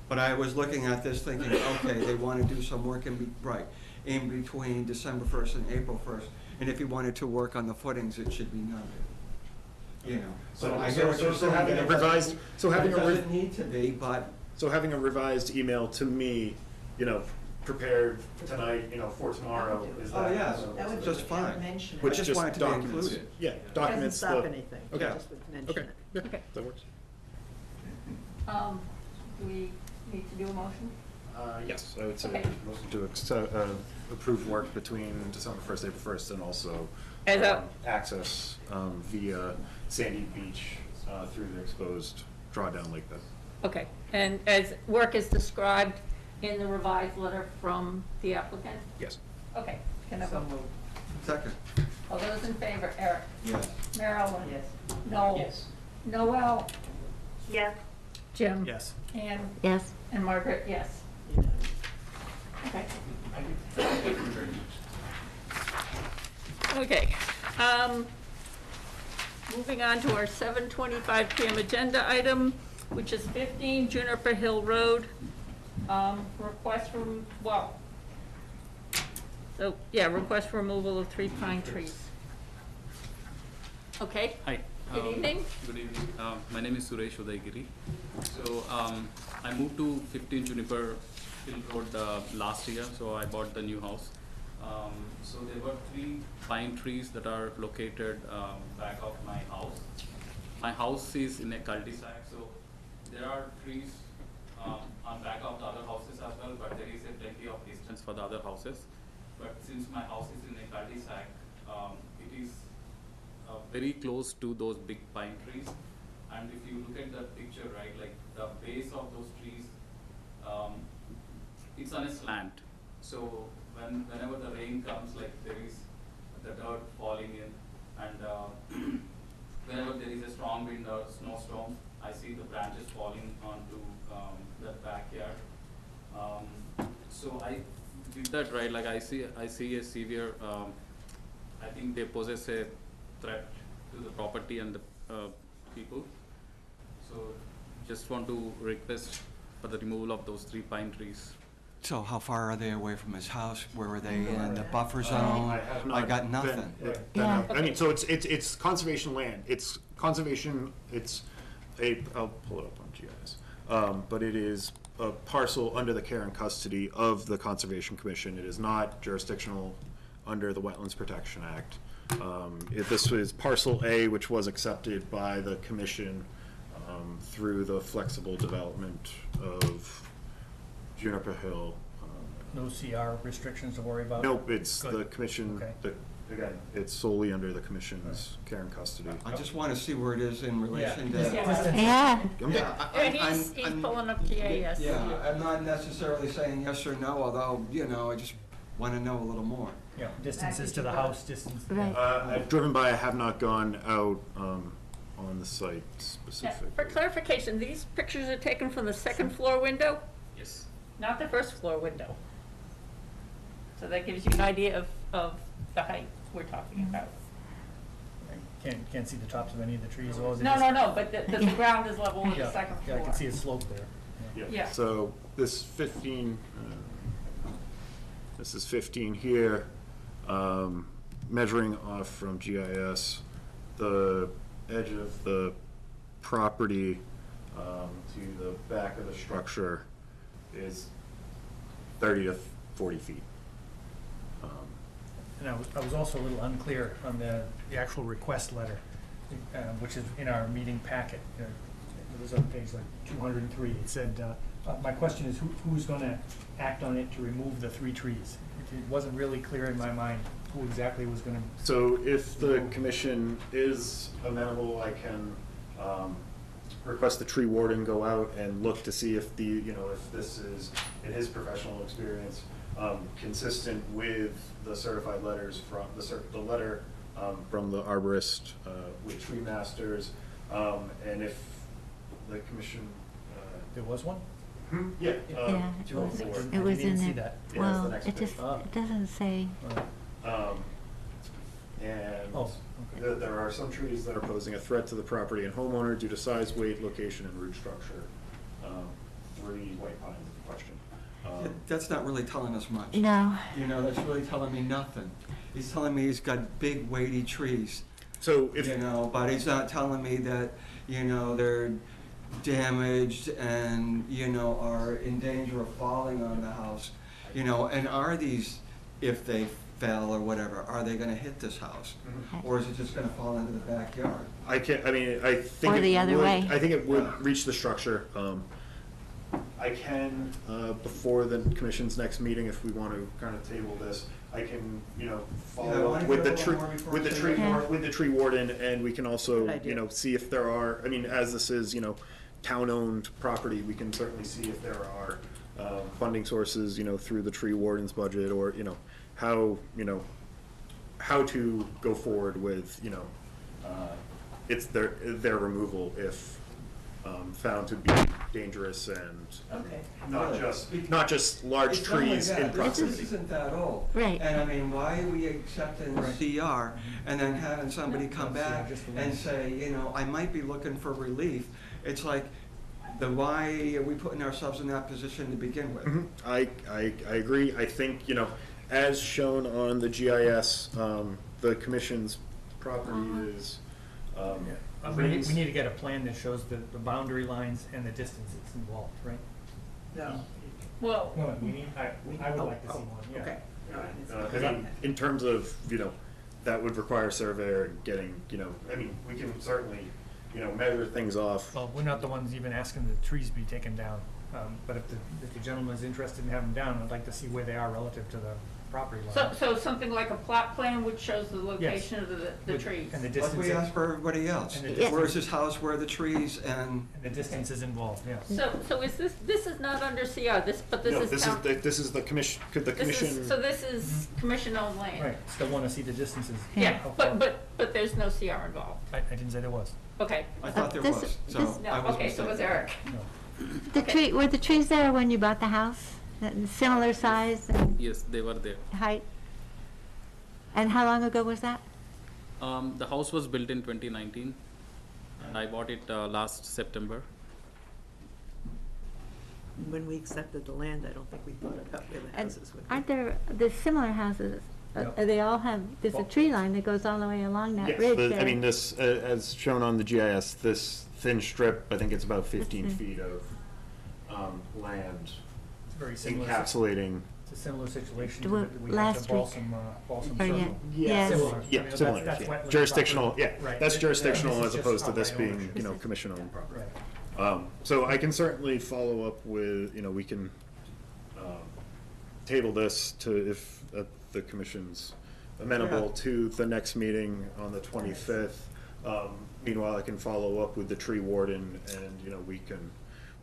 But I was looking at this thinking, okay, they want to do some work in between December 1st and April 1st. And if he wanted to work on the footings, it should be noted. So I hear what you're saying. having a revised, so having It a, doesn't need to be, but so having a revised email to me, prepared tonight, for tomorrow, is that? Oh, yes. That would Just just fine. mention it. Which just just want it to be documents, included. yeah, Doesn't documents stop the. anything. It Okay. just would mention Okay, it. yeah, Okay. that works. Do we need to do a motion? Yes, I would say, Okay. motion to approve work between December 1st, April 1st, and also As a- access via Sandy Beach through the exposed drawdown lake bed. Okay, and as work is described in the revised letter from the applicant? Yes. Okay, can I vote? second, All those in favor, Eric? yes. Marilyn? Yes. Noel? Yes. Noel? Yes. Jim? Yes. Ann? Yes. And Margaret, yes. Okay. Okay, moving on to our 7:25 PM agenda item, which is 15 Juniper Hill Road. Request from, request for removal of 3 pine trees. Okay, Hi. good evening. Good evening. My name is Suresh Udaygiri. So I moved to 15 Juniper Hill Road last year, so I bought the new house. So there were 3 pine trees that are located back of my house. My house is in a cul-de-sac, so there are trees on back of the other houses as well, but there is a plenty of distance for the other houses. But since my house is in a cul-de-sac, it is very close to those big pine trees. And if you look at the picture, right, like the base of those trees, it's on a slant. So whenever the rain comes, like there is the dirt falling in, and whenever there is a strong wind or snowstorm, I see the branches falling onto the backyard. So I did that, right, like I see a severe, I think they possess a threat to the property and the people. So just want to request for the removal of those 3 pine trees. So how far are they away from his house? Where are they in the buffer I zone? have I not got been- nothing. I mean, so it's conservation land, it's conservation, I'll pull it up on GIS. But it is a parcel under the care and custody of the Conservation Commission. It is not jurisdictional under the Wetlands Protection Act. This was parcel A, which was accepted by the commission through the flexible development of Juniper Hill. No CR restrictions to worry about? Nope, it's the Good. commission, Okay. again, it's solely under the commission's care and custody. I just want to see where it is in relation to. Yeah. Yeah, He's pulling up GIS. Yeah, I'm not necessarily saying yes or no, although, I just want to know a little more. Yeah, distances to the house, distance. I've driven by, I have not gone out on the site Yeah, specifically. for clarification, these pictures are taken from the second floor window? Yes. not the first floor window. So that gives you an idea of the height we're talking about. Can't see the tops of any of the trees, or is it No, just- no, no, but the ground is level with the Yeah, second yeah, floor. I can see a slope there. Yeah. So this 15, this is 15 here, measuring off from GIS, the edge of the property to the back of the structure is 30 to 40 feet. And I was also a little unclear on the actual request letter, which is in our meeting packet. It was on page like 203. It said, my question is, who's going to act on it to remove the 3 trees? It wasn't really clear in my mind who exactly was going to. So if the commission is amenable, I can request the tree warden go out and look to see if if this is, in his professional experience, consistent with the certified letters from, the letter from the arborist with tree masters, and if the commission. There was one? Yeah. Yeah, it was, 204. it was I didn't in see there. that. Yeah, it's the Well, next it page. just, it doesn't say, And Oh, there are some trees that are posing a threat to the property and homeowner due to size, weight, location, and root structure. 3 white pines in question. That's not really telling us much. no. You know, that's really telling me nothing. He's telling me he's got big weighty trees, So if, you know, but he's not telling me that, you know, they're damaged and, you know, are in danger of falling on the house. You know, and are these, if they fell or whatever, are they gonna hit this house? Or is it just gonna fall into the backyard? I think. Or it the other would- way. I think it would reach the structure. I can, before the commission's next meeting, if we want to kind of table this, I can, Yeah, follow why up don't with you the go tree, more before with the I say tree, that? with the tree warden, and we can also, Good idea. see if there are, as this is, town-owned property, we can certainly see if there are, funding sources, through the tree warden's budget, or, how, how to go forward with, it's their removal if, found to be dangerous and Okay. not just large It's not like trees that. in This proximity. isn't that old. Right. And I mean, why are we accepting the CR and then having somebody come No, back just the and one. say, you know, I might be looking for relief? It's like, then why are we putting ourselves in that position to begin with? Mhm. I agree. I think, as shown on the GIS, the commission's property is, We need to get a plan that shows the boundary lines and the distances involved, right? No. Well, No, we need, I would like to see one, yeah. Okay. All right. in terms of, that would require a surveyor and getting, we can certainly, measure things off. Well, we're not the ones even asking the trees be taken down, but if the gentleman is interested in having them down, I'd like to see where they are relative to the property line. so something like a plot plan which shows the location of the With- trees. And the Like distance, we asked for everybody else. And the Where's his house, where are the trees, and and the distance is involved, yes. So is this is not under CR, but this No, is town. this is the commission, So this is commission-owned land? Right, still want to see the distances. Yeah, How far- but there's no CR involved. I didn't say there was. Okay. I thought there This- was, so this- No, I was okay, so it was mistaken. Eric. No. The Okay. tree, were the trees there when you bought the house? Similar size and Yes, they were there. height? And how long ago was that? The house was built in 2019, and I bought it last September. When we accepted the land, I don't think we thought about where the And houses would be. aren't there similar houses? Yep. They all have, there's a tree line that goes all the way along that Yes, ridge the- there. this, as shown on the GIS, this thin strip, I think it's about 15 That's feet of, land It's very similar. encapsulating. It's a similar situation To to what the- we had last to week. Balsam Or Circle. yeah, yes. Similar. I mean, Yeah, that's- similar, that's yeah. wetland Jurisdictional, property. yeah, Right. that's This jurisdictional is as just opposed to not by this being, ownership. commission-owned property. Right. So I can certainly follow up with, we can table this to, if the commission's amenable to the next meeting on the 25th. Meanwhile, I can follow up with the tree warden and, we can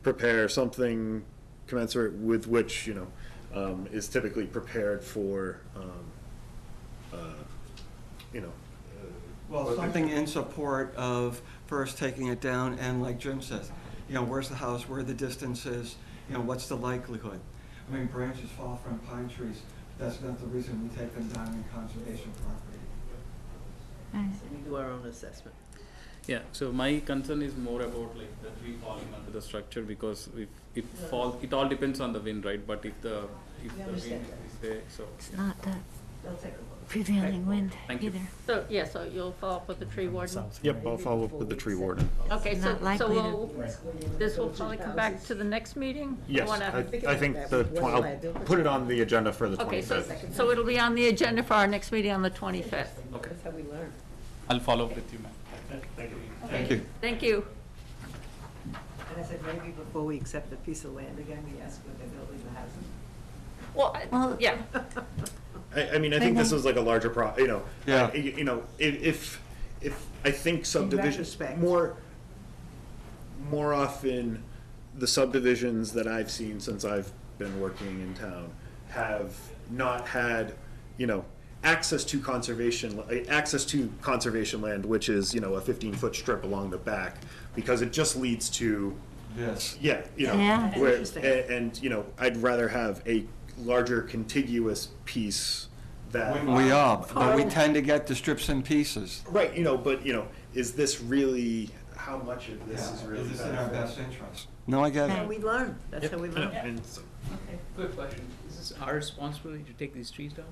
prepare something commensurate with which, is typically prepared for, Well, something in support of first taking it down, and like Jim says, where's the house, where are the distances, you know, what's the likelihood? I mean, branches fall from pine trees, that's not the reason we take them down in conservation property. We do our own assessment. Yeah, so my concern is more about like the tree falling onto the structure, because if it fall, it all depends on the wind, right? But if the wind understand is there, so. It's not the They'll take a look. prevailing wind Thank you. either. So, yeah, so you'll follow up with the tree warden? Sounds Yep, I'll follow up with the tree warden. Okay, so, Not so likely to- we'll, this will probably come back to the next meeting? Yes, Wanna- I think I'll put it on the agenda for the Okay, so, 25th. so it'll be on the agenda for our next meeting on the 25th. That's how we learn. I'll follow up with you, ma'am. Thank you. Thank you. And I said, maybe before we accept a piece of land again, we ask what they're building the house. Well, Well- yeah, I mean, I think this is like a larger Yeah. you know, if I think subdivision, retrospect. more often, the subdivisions that I've seen since I've been working in town have not had, you know, access to conservation land, which is, you know, a 15-foot strip along the back, because it just leads to, Yes. yeah, you know, Yeah. where, Interesting. and, you know, I'd rather have a larger contiguous piece that. We are, but we tend to get the strips and pieces. Right, you know, but, you know, is this really, how much of this is really? Is this in our best interest? No, I get And it. we learn, that's how we learn. And so, Good question. Is this our responsibility to take these trees down?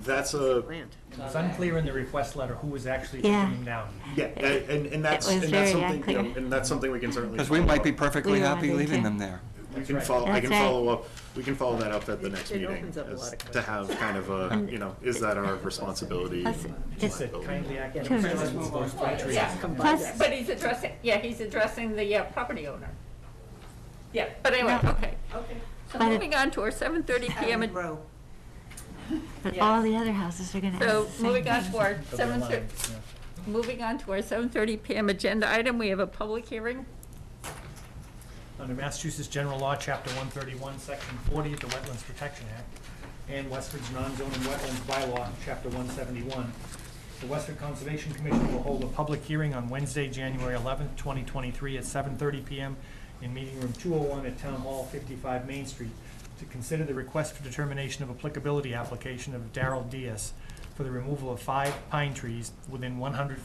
that's a, Land. It's unclear in the request letter who was actually Yeah. taking them down. yeah, and that's, was and that's very something, you know, unclear. and that's something we can certainly. Because we might be follow up. perfectly We happy wanted leaving to. them there. We can follow, I can That's right. follow up, we can follow that up at the next It meeting, opens up a lot of to have kind of a, you know, is that our responsibility? Plus, Just it's, said kindly act. Sure. Let's move those three trees. yeah. plus, But he's addressing, yeah, he's addressing the property owner. Yeah, but anyway, No. okay. Okay. So But it- moving on to our 7:30 PM, Have row. but all the other houses are gonna have so the same moving on thing. to our They'll be 7:30, aligned, yeah. moving on to our 7:30 PM agenda item, we have a public hearing. Under Massachusetts General Law, Chapter 131, Section 40 of the Wetlands Protection Act, and Westford's non-zoning wetlands bylaw, Chapter 171, the Westford Conservation Commission will hold a public hearing on Wednesday, January 11th, 2023, at 7:30 PM in Meeting Room 201 at Town Hall, 55 Main Street, to consider the request for determination of applicability application of Darrell Diaz for the removal of 5 pine trees within 100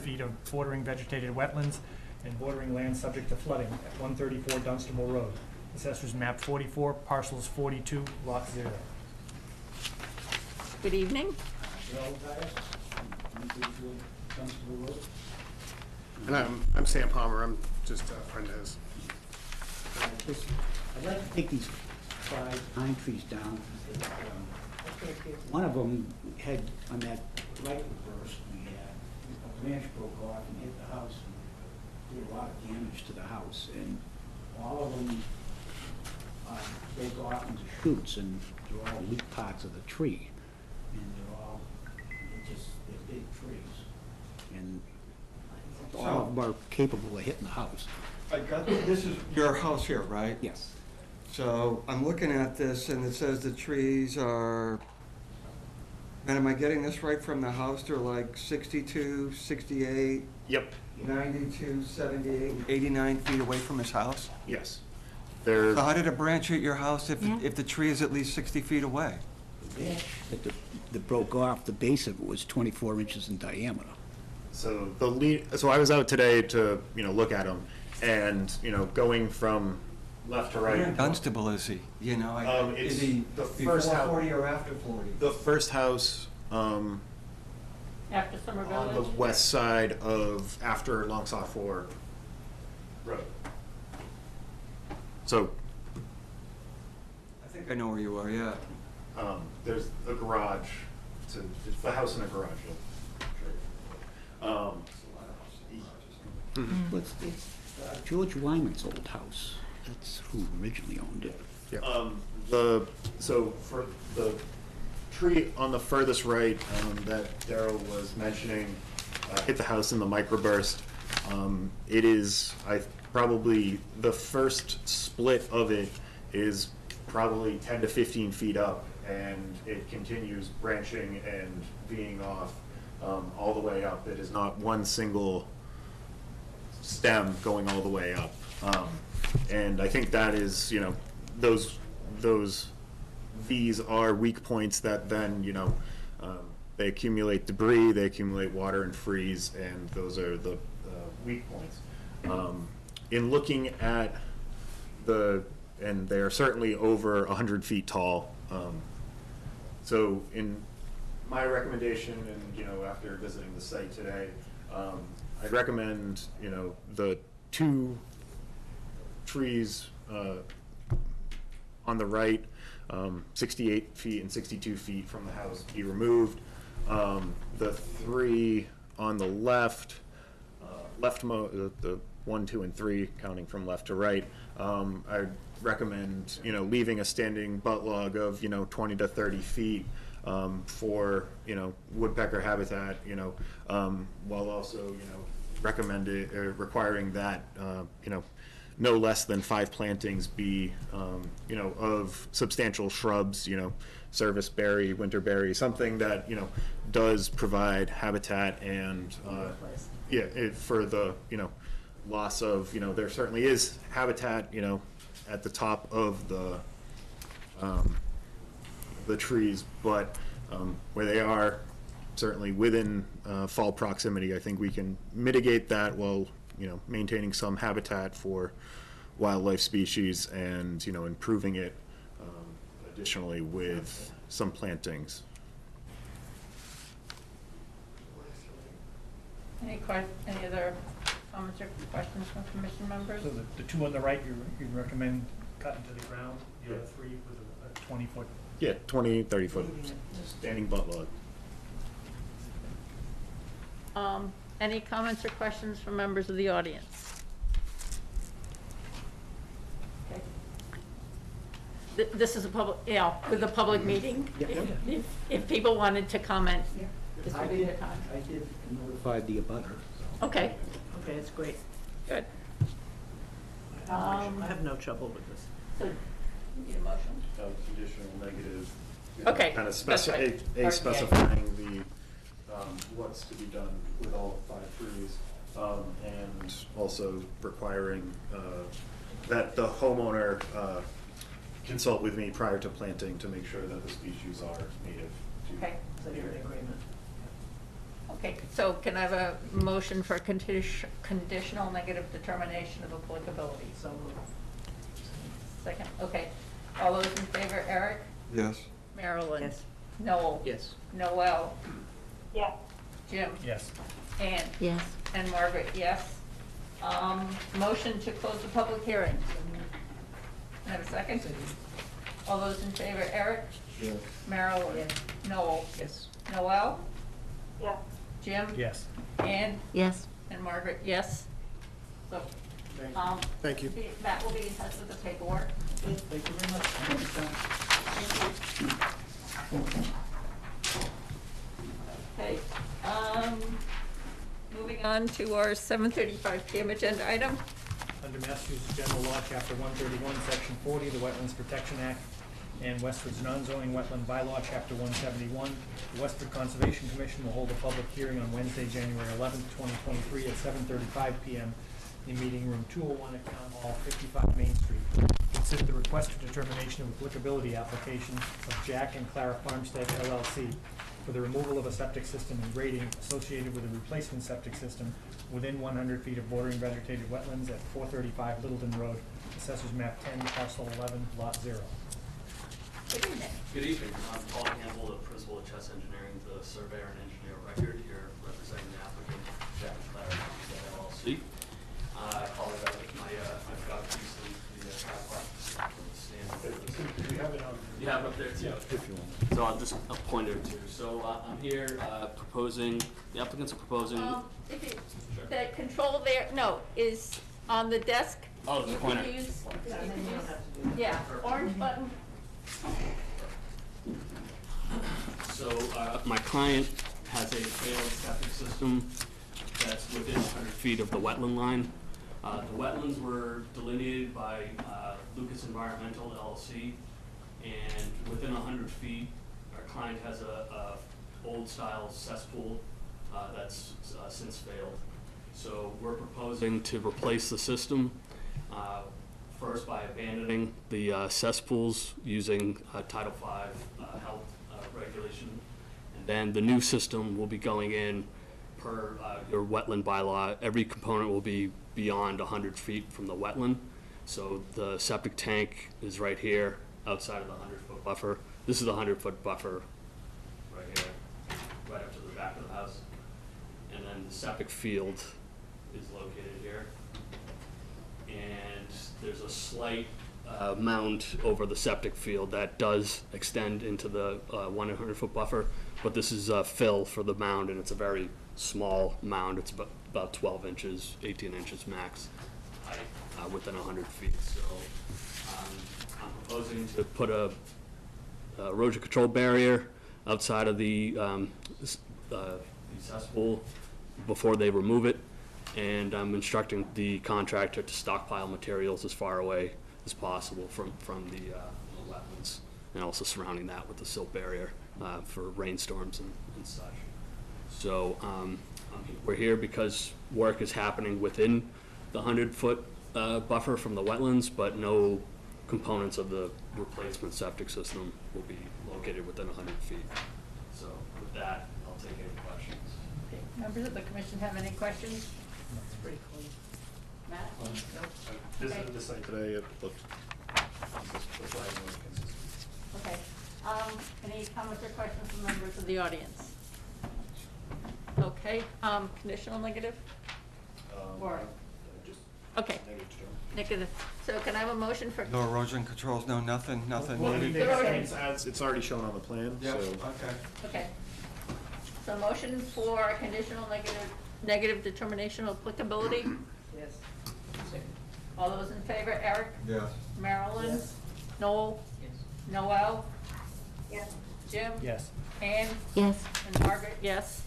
feet of bordering vegetated wetlands and bordering land subject to flooding at 134 Dunstable Road. Assessors map 44, parcels 42, lot 0. Good evening. And I'm Sam Palmer, I'm just a friend of his. I'd like to take these 5 pine trees down. One of them had, on that light burst, a branch broke off and hit the house and did a lot of damage to the house. And all of them broke off into shoots, and they're all loop parts of the tree. And they're big trees. And all of them are capable of hitting the house. I got, this is your house here, right? Yes. So I'm looking at this and it says the trees are, and am I getting this right from the house? They're like 62, 68, Yep, 92, 78, 89 feet away from his house? yes. They're, So how did a branch hit your house Yeah. if the tree is at least 60 feet away? That broke off, the base of it was 24 inches in diameter. so so I was out today to, you know, look at them, and, you know, going from left to Where in right. Dunstable is he? You know, It's is he the before first house. 40 or after 40? The first house, After Summer on the Village. west side of, after Longsaw 4 Road. So, I think I know where you are, yeah. there's a garage, it's the house in a garage. Well, it's George Wyman's old house. That's who originally owned it. So for the tree on the furthest right, that Darrell was mentioning, hit the house in the microburst. It is, probably, the first split of it is probably 10 to 15 feet up, and it continues branching and being off, all the way up. It is not one single stem going all the way up. And I think that is, those these are weak points that then, they accumulate debris, they accumulate water and freeze, and those are the weak points. In looking at and they are certainly over 100 feet tall. So in my recommendation, and, after visiting the site today, I'd recommend, the two trees on the right, 68 feet and 62 feet from the house be removed. The three on the left, the 1, 2, and 3, counting from left to right, I'd recommend, leaving a standing butt log of, 20 to 30 feet for, woodpecker habitat, while also, requiring that, no less than 5 plantings be, of substantial shrubs, serviceberry, winterberry, something that, does provide habitat and, for the, loss of, there certainly is habitat, at the top of the trees, but where they are certainly within fall proximity, I think we can mitigate that while, maintaining some habitat for wildlife species and, improving it additionally with some plantings. Any other comments or questions from commission members? So the two on the right, you recommend cutting to the ground, the other three with a 20-foot? Yeah, 20, 30 foot standing butt log. Any comments or questions from members of the audience? Okay. This is a public, with a public meeting. If people wanted to comment, this would be the time. I did notify the abutter. Okay, Okay, it's great. good. I have no trouble with this. So, you need a motion? Conditional negative. Okay, Kind of that's right. specifying the, what's to be done with all 5 trees, and also requiring, that the homeowner, consult with me prior to planting to make sure that the species are native to. Okay. So you're in agreement. Okay, so can I have a motion for conditional negative determination of applicability? So moved. Second, okay. All those in favor, Eric? Yes. Marilyn? Yes. Noel? Yes. Noel? Yeah. Jim? Yes. Ann? Yes. And Margaret, yes. Motion to close the public hearing. Can I have a second? All those in favor, Eric? Yes. Marilyn? Yes. Noel? Yes. Noel? Yeah. Jim? Yes. Ann? Yes. And Margaret, yes. So, Thank you. Matt will be in touch with the paperwork. Thank you very much. Okay, moving on to our 7:35 PM agenda item. Under Massachusetts General Law, Chapter 131, Section 40, the Wetlands Protection Act, and Westford's non-zoning wetland bylaw, Chapter 171, the Westford Conservation Commission will hold a public hearing on Wednesday, January 11th, 2023 at 7:35 PM in Meeting Room 201 at Town Hall, 55 Main Street. Consider the request for determination of applicability application of Jack and Clara Farmstead LLC for the removal of a septic system and grading associated with a replacement septic system within 100 feet of bordering vegetated wetlands at 435 Littleton Road, Assessors Map 10, Parcel 11, Lot 0. Good evening. Good evening. I'm Paul Campbell, the principal of Chess Engineering, the surveyor and engineer of record here representing the applicant, Jack and Clara LLC. I apologize if I've got the tripod from the stand. Do you have it on? You have it up there too? If you want. So I'll just a pointer or two. So I'm here proposing, the applicants are proposing. If you, the control there, no, is on the desk. Oh, the You pointer. can use, Yeah, and then you don't have to do that. yeah, orange button. So my client has a failed septic system that's within 100 feet of the wetland line. The wetlands were delineated by Lucas Environmental LLC, and within 100 feet, our client has a old-style cesspool that's since failed. So we're proposing to replace the system. first by abandoning the cesspools using Title V health regulation. And then the new system will be going in per your wetland bylaw. Every component will be beyond 100 feet from the wetland. So the septic tank is right here, outside of the 100-foot buffer. This is the 100-foot buffer right here, right up to the back of the house. And then the septic field is located here. And there's a slight mound over the septic field that does extend into the 100-foot buffer, but this is fill for the mound, and it's a very small mound. It's about 12 inches, 18 inches max height within 100 feet. So I'm proposing to put a erosion control barrier outside of the cesspool before they remove it, and I'm instructing the contractor to stockpile materials as far away as possible from the wetlands, and also surrounding that with the silt barrier for rainstorms and such. So we're here because work is happening within the 100-foot buffer from the wetlands, but no components of the replacement septic system will be located within 100 feet. So with that, I'll take any questions. Okay. Members of the commission have any questions? It's pretty close. Matt? Visited the site today, it looked. Okay. Any comments or questions from members of the audience? Okay, conditional negative? Or? Okay, negative. So can I have a motion for? No erosion controls, no nothing Well, needed? it's already shown on the plan, Yeah, so. okay. Okay. So motion for a conditional negative determination of applicability? Yes. All those in favor, Eric? Yes. Marilyn? Yes. Noel? Yes. Noel? Yes. Jim? Yes. Ann? Yes. And Margaret, yes.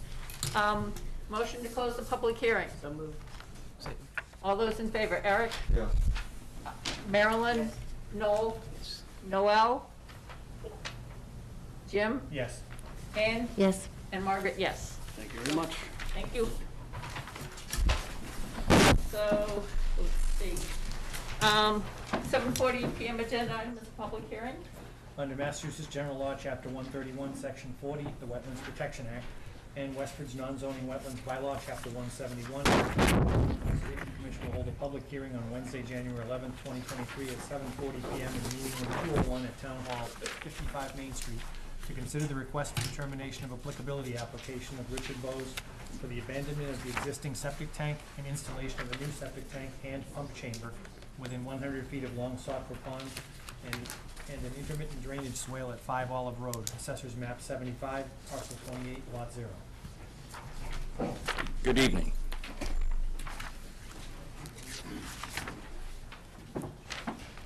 Motion to close the public hearing. So moved. All those in favor, Eric? Yes. Marilyn? Noel? Noel? Jim? Yes. Ann? Yes. And Margaret, yes. Thank you very much. Thank you. So, let's see. 7:40 PM agenda item is a public hearing. Under Massachusetts General Law, Chapter 131, Section 40, the Wetlands Protection Act, and Westford's non-zoning wetlands bylaw, Chapter 171, the Conservation Commission will hold a public hearing on Wednesday, January 11th, 2023 at 7:40 PM in the meeting room 201 at Town Hall, 55 Main Street, to consider the request for determination of applicability application of Richard Bowes for the abandonment of the existing septic tank and installation of a new septic tank and pump chamber within 100 feet of Long Saukor Pond and an intermittent drainage swale at 5 Olive Road, Assessors Map 75, Parcel 28, Lot 0. Good evening.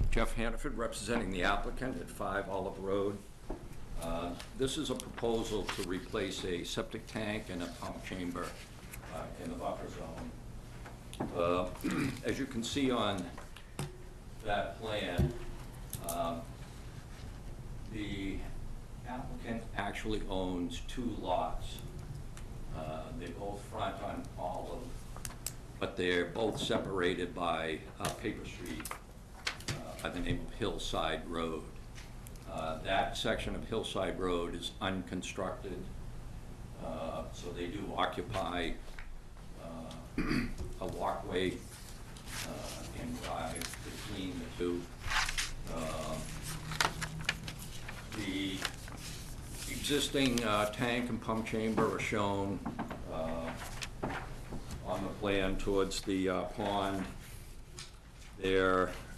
Jeff Hannaford, representing the applicant at 5 Olive Road. This is a proposal to replace a septic tank and a pump chamber in the buffer zone. As you can see on that plan, the applicant actually owns 2 lots. They both front on Olive, but they're both separated by paper street by the name of Hillside Road. That section of Hillside Road is unconstructed, so they do occupy a walkway and drive between the two. The existing tank and pump chamber are shown on the plan towards the pond.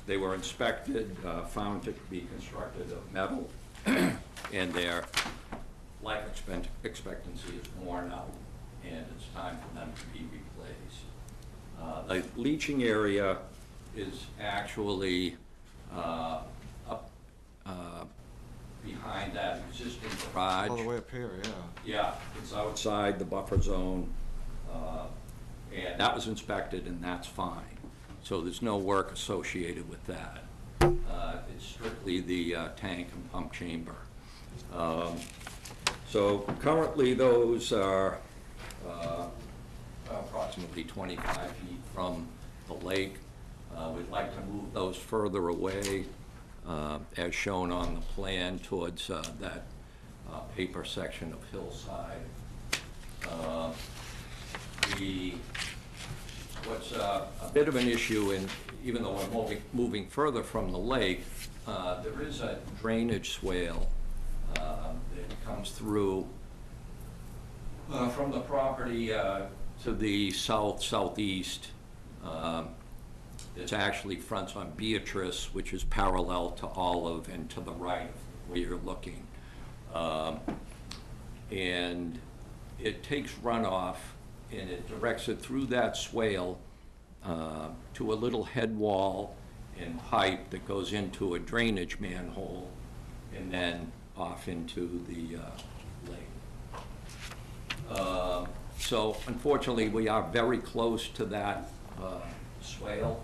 They were inspected, found to be constructed of metal, and their life expectancy is worn out, and it's time for them to be replaced. The leaching area is actually up behind that existing garage. All the way up here, yeah. Yeah, it's outside the buffer zone, and that was inspected, and that's fine. So there's no work associated with that. It's strictly the tank and pump chamber. So currently those are approximately 25 feet from the lake. We'd like to move those further away, as shown on the plan, towards that paper section of hillside. What's a bit of an issue, and even though we're moving further from the lake, there is a drainage swale that comes through from the property to the southeast. It actually fronts on Beatrice, which is parallel to Olive, and to the right where you're looking. And it takes runoff and it directs it through that swale to a little head wall and pipe that goes into a drainage manhole and then off into the lake. So unfortunately, we are very close to that swale.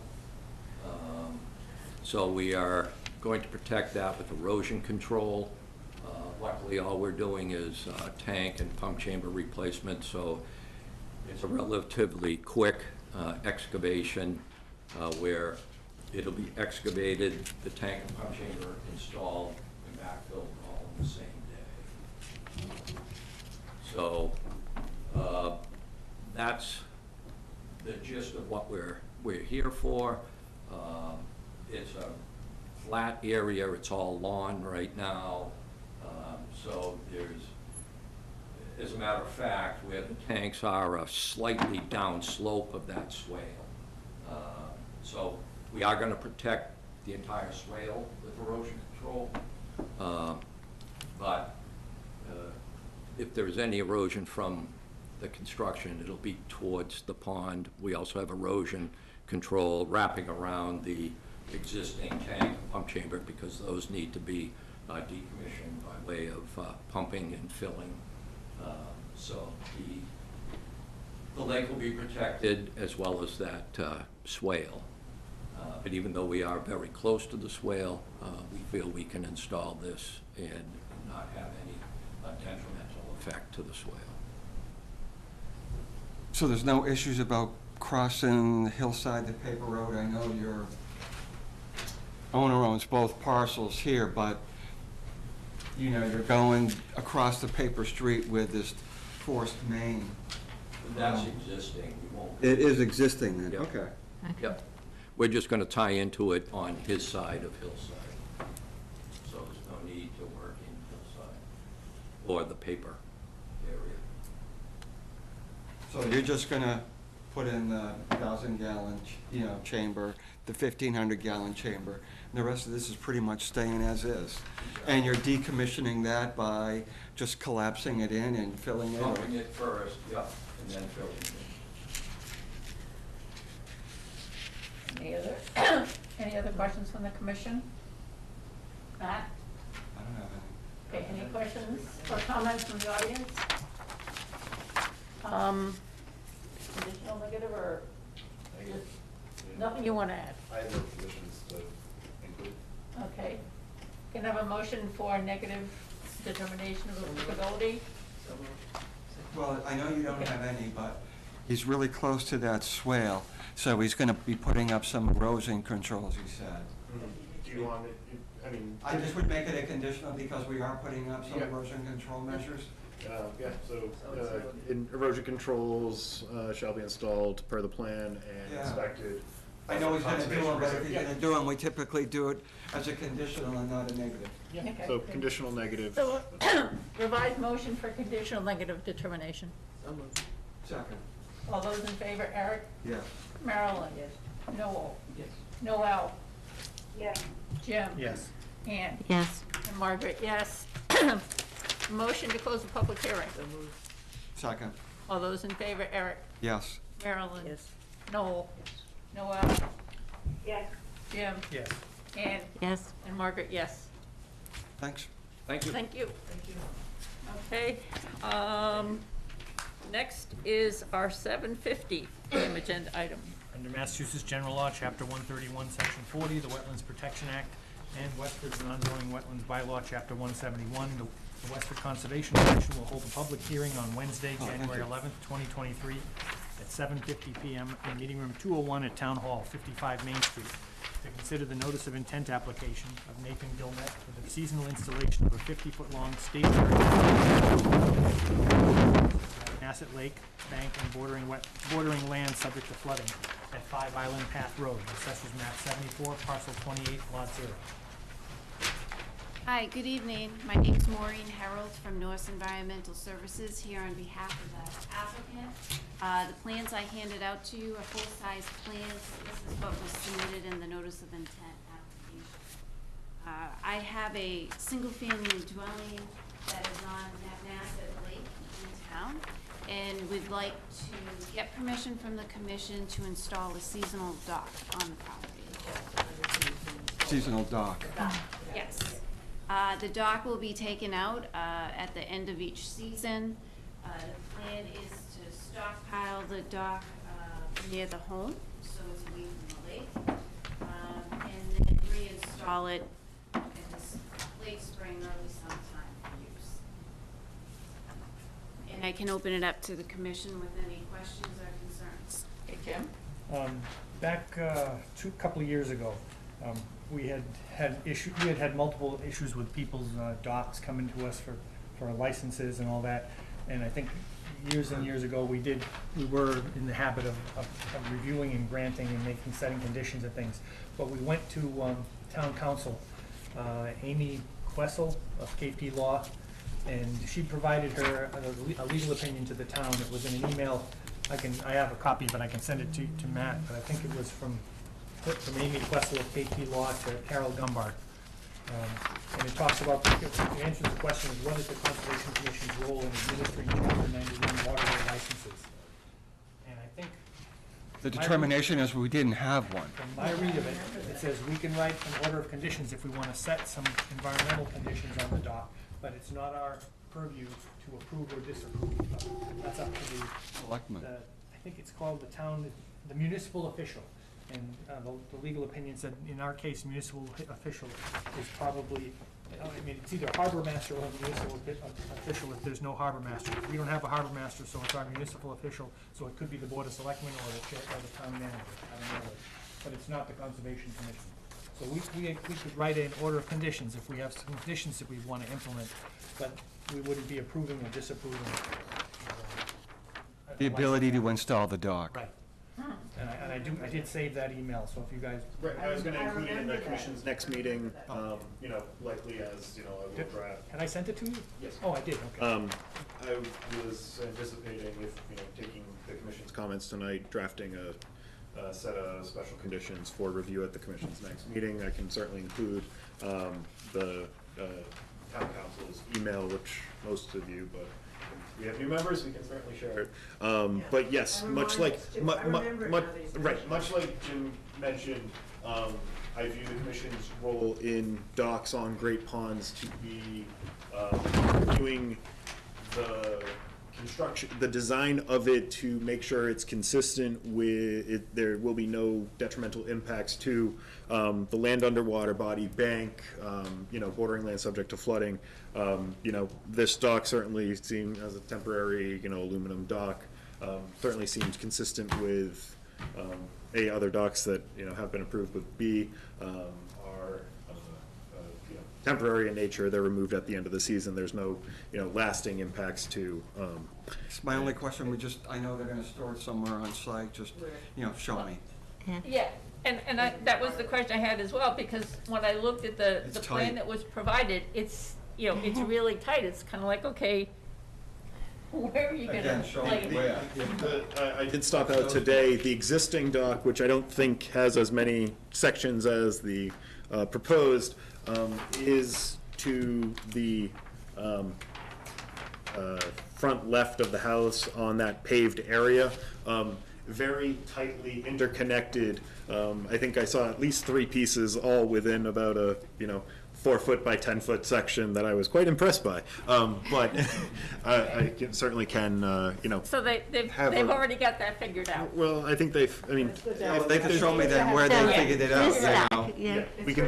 So we are going to protect that with erosion control. Luckily, all we're doing is tank and pump chamber replacement, so it's a relatively quick excavation where it'll be excavated, the tank and pump chamber installed, and backfilled all in the same day. So that's the gist of what we're here for. It's a flat area, it's all lawn right now. So there's, as a matter of fact, where the tanks are a slightly down slope of that swale. So we are going to protect the entire swale with erosion control. But if there's any erosion from the construction, it'll be towards the pond. We also have erosion control wrapping around the existing tank and pump chamber because those need to be decommissioned by way of pumping and filling. So the lake will be protected as well as that swale. But even though we are very close to the swale, we feel we can install this and not have any detrimental effect to the swale. So there's no issues about crossing the hillside, the paper road? I know your owner owns both parcels here, but you know, you're going across the paper street with this forced main. That's existing. We won't. It is existing then? Yep. Okay. Yep. We're just going to tie into it on his side of hillside. So there's no need to work in hillside or the paper area. So you're just gonna put in the 1,000-gallon, chamber, the 1,500-gallon chamber, and the rest of this is pretty much staying as is. And you're decommissioning that by just collapsing it in and filling it? Pumping it first, yep, and then filling it in. Any other questions from the commission? Matt? I don't have any. Okay, any questions or comments from the audience? Conditional negative or just nothing you want to add? I have no conditions to include. Okay. Can I have a motion for negative determination of applicability? Well, I know you don't have any, but he's really close to that swale, so he's gonna be putting up some erosion controls, he said. Do you want it, I mean. I just would make it a conditional because we are putting up some erosion control measures. Yeah, so erosion controls shall be installed per the plan and Yeah. inspected. I know he's gonna do Conservation them, but if he's reserve- gonna do them, we typically do it as a conditional and not a negative. Yeah, Okay. so conditional negative. So revised motion for conditional negative determination. Second. All those in favor, Eric? Yes. Marilyn? Yes. Noel? Yes. Noel? Yes. Jim? Yes. Ann? Yes. And Margaret, yes. Motion to close the public hearing. Second. All those in favor, Eric? Yes. Marilyn? Yes. Noel? Noel? Yes. Jim? Yes. Ann? Yes. And Margaret, yes. Thanks. Thank you. Thank you. Okay, next is our 7:50 PM agenda item. Under Massachusetts General Law, Chapter 131, Section 40, the Wetlands Protection Act, and Westford's non-zoning wetlands bylaw, Chapter 171, the Westford Conservation Commission will hold a public hearing on Wednesday, thank January you. 11th, 2023, at 7:50 PM in meeting room 201 at Town Hall, 55 Main Street, to consider the notice of intent application of Nathan Gilmet for the seasonal installation of a 50-foot-long stationary Asset Lake, bank, and bordering land subject to flooding at 5 Island Path Road, Assessors Map 74, Parcel 28, Lot 0. Hi, good evening. My name's Maureen Harold from Norse Environmental Services, here on behalf of the applicant. The plans I handed out to you are full-size plans. This is what was submitted in the notice of intent application. I have a single-family dwelling that is on Asset Lake in town, and we'd like to get permission from the commission to install a seasonal dock on the property. Seasonal dock. Yes. The dock will be taken out at the end of each season. The plan is to stockpile the dock near the home, so it's away from the lake, and then reinstall it in this late spring, early summertime for use. And I can open it up to the commission with any questions or concerns. Hey, Jim? Back couple of years ago, we had multiple issues with people's docks coming to us for licenses and all that. And I think years and years ago, we were in the habit of reviewing and granting and setting conditions of things. But we went to town council, Amy Quessel of KP Law, and she provided her a legal opinion to the town. It was in an email. I have a copy, but I can send it to Matt, but I think it was from Amy Quessel of KP Law to Harold Gumbart. And it talks about, it answers the question of what is the Conservation Commission's role in administering Chapter 91 waterway licenses? And I think The determination is we didn't have one. from my read of it, it says we can write an order of conditions if we want to set some environmental conditions on the dock, but it's not our purview to approve or disapprove. That's up to the Selectmen. I think it's called the municipal official. And the legal opinion said, in our case, municipal official is probably, it's either harbor master or municipal official if there's no harbor master. We don't have a harbor master, so it's our municipal official, so it could be the Board of Selectmen or the chair or the town manager. I don't know, but it's not the Conservation Commission. So we could write an order of conditions if we have some conditions that we want to implement, but we wouldn't be approving or disapproving. The ability to install the dock. Right. And I did save that email, so if you guys. Right, I was gonna include it in the commission's next meeting, likely as, I will draft. Had I sent it to you? Yes. Oh, I did, okay. I was anticipating if, taking the commission's comments tonight, drafting a set of special conditions for review at the commission's next meeting. I can certainly include, the, town council's email, which most of you, but we have new members, we can certainly share it. But yes, much like Jim mentioned, I view the commission's role in docks on Great Ponds to be reviewing the construction, the design of it to make sure it's consistent with it. There will be no detrimental impacts to the land underwater body, bank, bordering land subject to flooding. This dock certainly seen as a temporary, aluminum dock, certainly seems consistent with other docks that have been approved with B, are temporary in nature. They're removed at the end of the season. There's no lasting impacts to. It's my only question. I know they're going to store it somewhere on site. Just show me. Yeah, and that was the question I had as well, because when I looked at the plan tight. that was provided, it's it's really tight. It's kind of like, okay, where are you gonna Again, show lay me it? where. I did stop out today. The existing dock, which I don't think has as many sections as the proposed, is to the front left of the house on that paved area. Very tightly interconnected. I think I saw at least 3 pieces, all within about a 4-foot by 10-foot section that I was quite impressed by. But I certainly can, So they've already got that figured out. Well, I think they've. If they could show me then where they figured it out, Yeah, we can.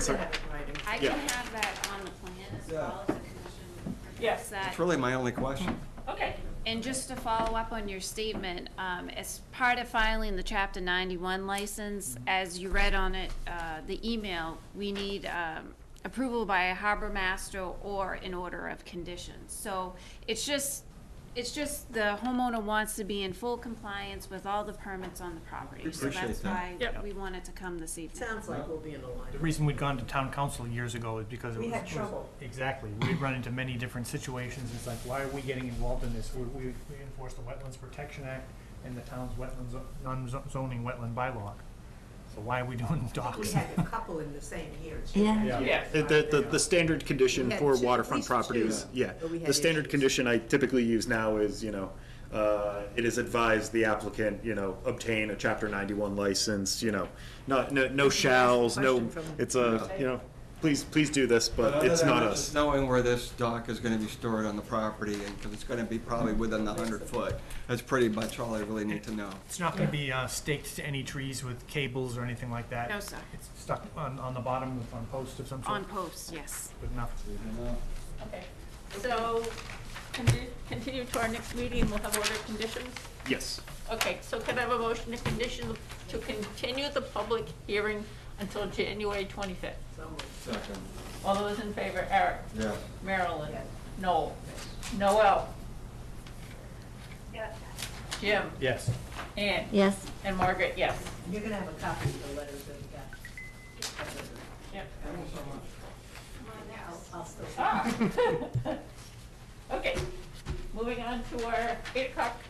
I can have that on the plan as well, if the commission requests that. That's really my only question. Okay, And just to follow up on your statement, as part of filing the Chapter 91 license, as you read on it, the email, we need approval by a harbor master or an order of conditions. So it's just the homeowner wants to be in full compliance with all the permits on the property. So Appreciate that's that. why we wanted to come this evening. Sounds like we'll be in The alignment. reason we'd gone to town council years ago is because it was. We had trouble. Exactly. We'd run into many different situations. It's like, why are we getting involved in this? We enforce the Wetlands Protection Act and the town's wetlands, non-zoning wetland bylaw. So why are we doing We docks? had a couple in the same year. Yeah. Yeah. The standard condition We had for two, at waterfront least properties, two, yeah. but we had The standard issues. condition I typically use now is, you know, it is advised the applicant, you know, obtain a chapter 91 license, you know, no shalls, no, Question from- it's a, you know, please do this, but it's not us. Just knowing where this dock is gonna be stored on the property, and, because it's gonna be probably within the 100-foot, that's pretty much all I really need to know. It's not gonna be staked to any trees with cables or anything like that. No, sir. It's stuck on the bottom on posts of some sort. On post, yes. Good enough. Okay, so continue to our next meeting, we'll have order conditions. Yes. Okay, so can I have a motion to continue the public hearing until January 25th? So moved. Second. All those in favor, Eric? Yeah. Marilyn? Yes. Noel? Noel? Jim? Yes. Ann? Yes. And Margaret, yes. You're gonna have a copy of the letters that we got. Yep. I'll still. Ah. Okay, moving on to our 8 o'clock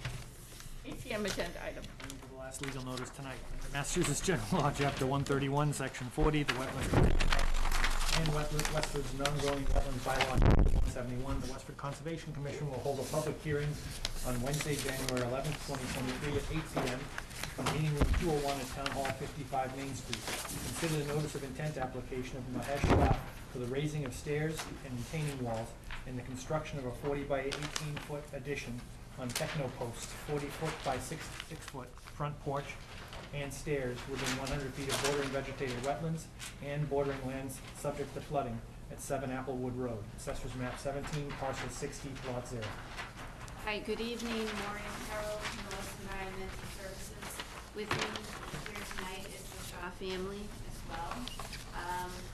ATM agenda item. The last legal notice tonight. Massachusetts General Law, Chapter 131, Section 40, the Wetlands Protection Act, and Westford's non-zoning wetlands bylaw, Chapter 171. The Westford Conservation Commission will hold a public hearing on Wednesday, January 11th, 2023, at 8 p.m. in meeting room 201 at Town Hall, 55 Main Street. Consider the notice of intent application of Mahesh Shah for the raising of stairs and retaining walls and the construction of a 40 by 18-foot addition on Technopost, 40-foot by 66-foot front porch and stairs within 100 feet of bordering vegetated wetlands and bordering lands subject to flooding at 7 Applewood Road, Assessor's Map 17, Parcel 60, Lot 0. Hi, good evening, Maureen Harold from North Environmental Services. With me here tonight is the Shaw family as well.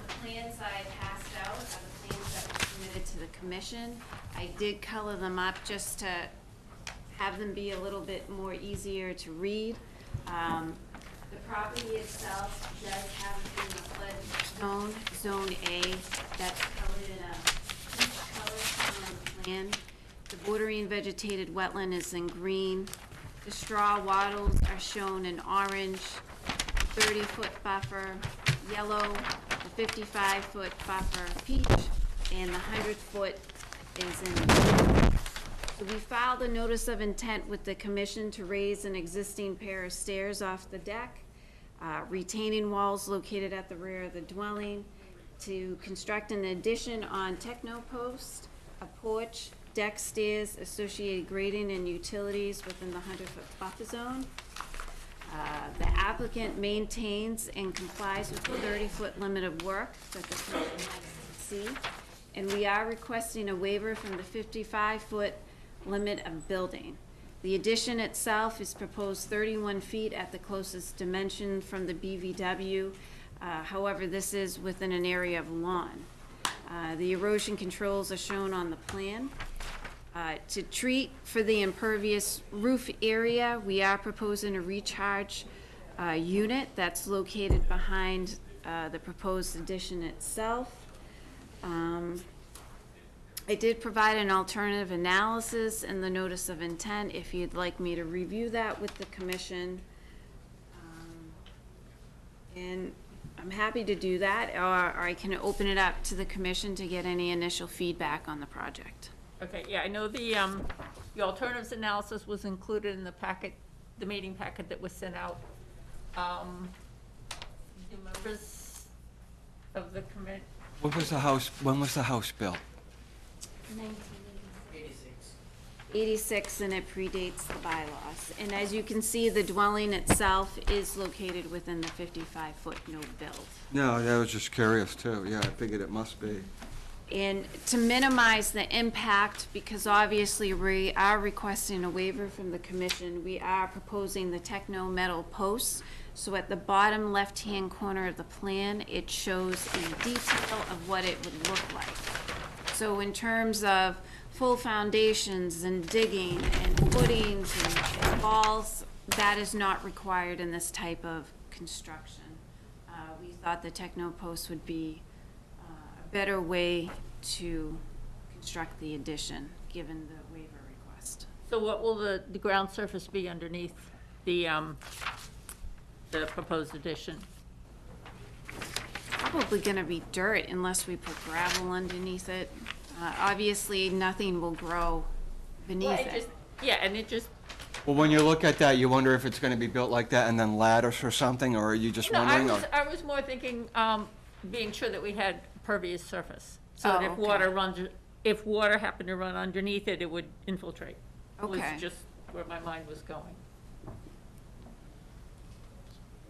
The plans I passed out are the plans that were submitted to the commission. I did color them up just to have them be a little bit more easier to read. The property itself does have in the flood zone, Zone A, that's colored in a peach color shown on the plan. The bordering vegetated wetland is in green. The straw wattles are shown in orange, 30-foot buffer, yellow, the 55-foot buffer, peach, and the 100-foot is in blue. So we filed a notice of intent with the commission to raise an existing pair of stairs off the deck, retaining walls located at the rear of the dwelling, to construct an addition on Technopost, a porch, deck stairs, associated grading and utilities within the 100-foot buffer zone. The applicant maintains and complies with the 30-foot limit of work that the commission has to see. And we are requesting a waiver from the 55-foot limit of building. The addition itself is proposed 31 feet at the closest dimension from the BVW. However, this is within an area of lawn. The erosion controls are shown on the plan. To treat for the impervious roof area, we are proposing a recharge unit that's located behind the proposed addition itself. I did provide an alternative analysis in the notice of intent if you'd like me to review that with the commission. And I'm happy to do that, or I can open it up to the commission to get any initial feedback on the project. Okay, yeah, I know the alternatives analysis was included in the packet, the meeting packet that was sent out. Do members of the commit? When was the house built? 86, and it predates the bylaws. And as you can see, the dwelling itself is located within the 55-foot no build. No, I was just curious too. Yeah, I figured it must be. And to minimize the impact, because obviously we are requesting a waiver from the commission, we are proposing the techno metal posts. So at the bottom left-hand corner of the plan, it shows a detail of what it would look like. So in terms of full foundations and digging and footings and walls, that is not required in this type of construction. We thought the techno post would be a better way to construct the addition, given the waiver request. So what will the ground surface be underneath the proposed addition? Probably gonna be dirt unless we put gravel underneath it. Obviously, nothing will grow beneath it. Yeah, and it just, Well, when you look at that, you wonder if it's gonna be built like that and then ladders or something, or are you just no, wondering? I was more thinking, being sure that we had pervious surface. So that Oh, if okay. water runs, if water happened to run underneath it, it would infiltrate. Okay. Was just where my mind was going.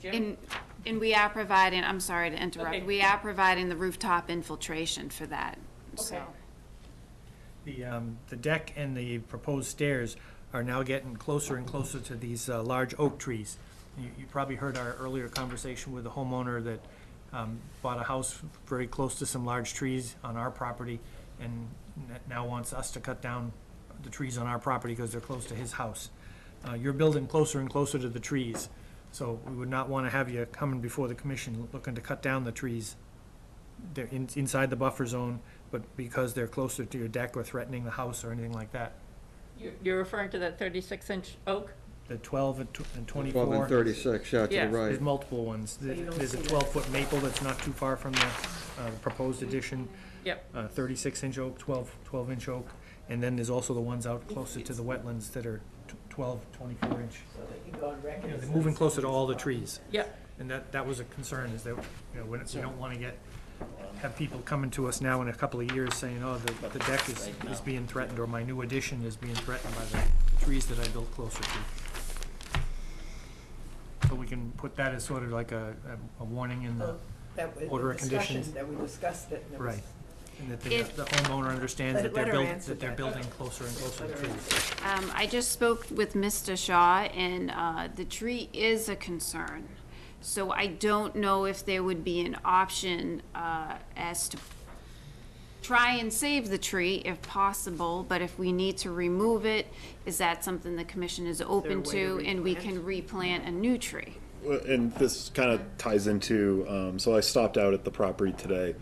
Jim? And we are providing, I'm sorry to interrupt, Okay. we are providing the rooftop infiltration for that, so. Okay. The deck and the proposed stairs are now getting closer and closer to these large oak trees. You probably heard our earlier conversation with the homeowner that bought a house very close to some large trees on our property and now wants us to cut down the trees on our property because they're close to his house. You're building closer and closer to the trees, so we would not want to have you coming before the commission looking to cut down the trees. They're inside the buffer zone, but because they're closer to your deck or threatening the house or anything like that. You're referring to that 36-inch oak? The 12 and 24. 12 and 36, yeah, to the Yeah. right. There's multiple ones. There's a 12-foot maple that's not too far from the proposed addition. Yep. 36-inch oak, 12-inch oak, and then there's also the ones out closer to the wetlands that are 12, 24-inch. So they can go on record. They're moving closer to all the trees. Yep. And that was a concern, is that, we don't want to have people coming to us now in a couple of years saying, oh, the deck is being threatened, or my new addition is being threatened by the trees that I built closer to. So we can put that as sort of like a warning in the That was order the of conditions. discussion that we discussed it. And it was- Right. And that If- the homeowner understands that Let her answer that they're that. building closer and closer to trees. I just spoke with Mr. Shaw, and the tree is a concern. So I don't know if there would be an option as to try and save the tree if possible, but if we need to remove it, is that something the commission is open way to to, and we replant? can replant a new tree? Well, and this kind of ties into, so I stopped out at the property today.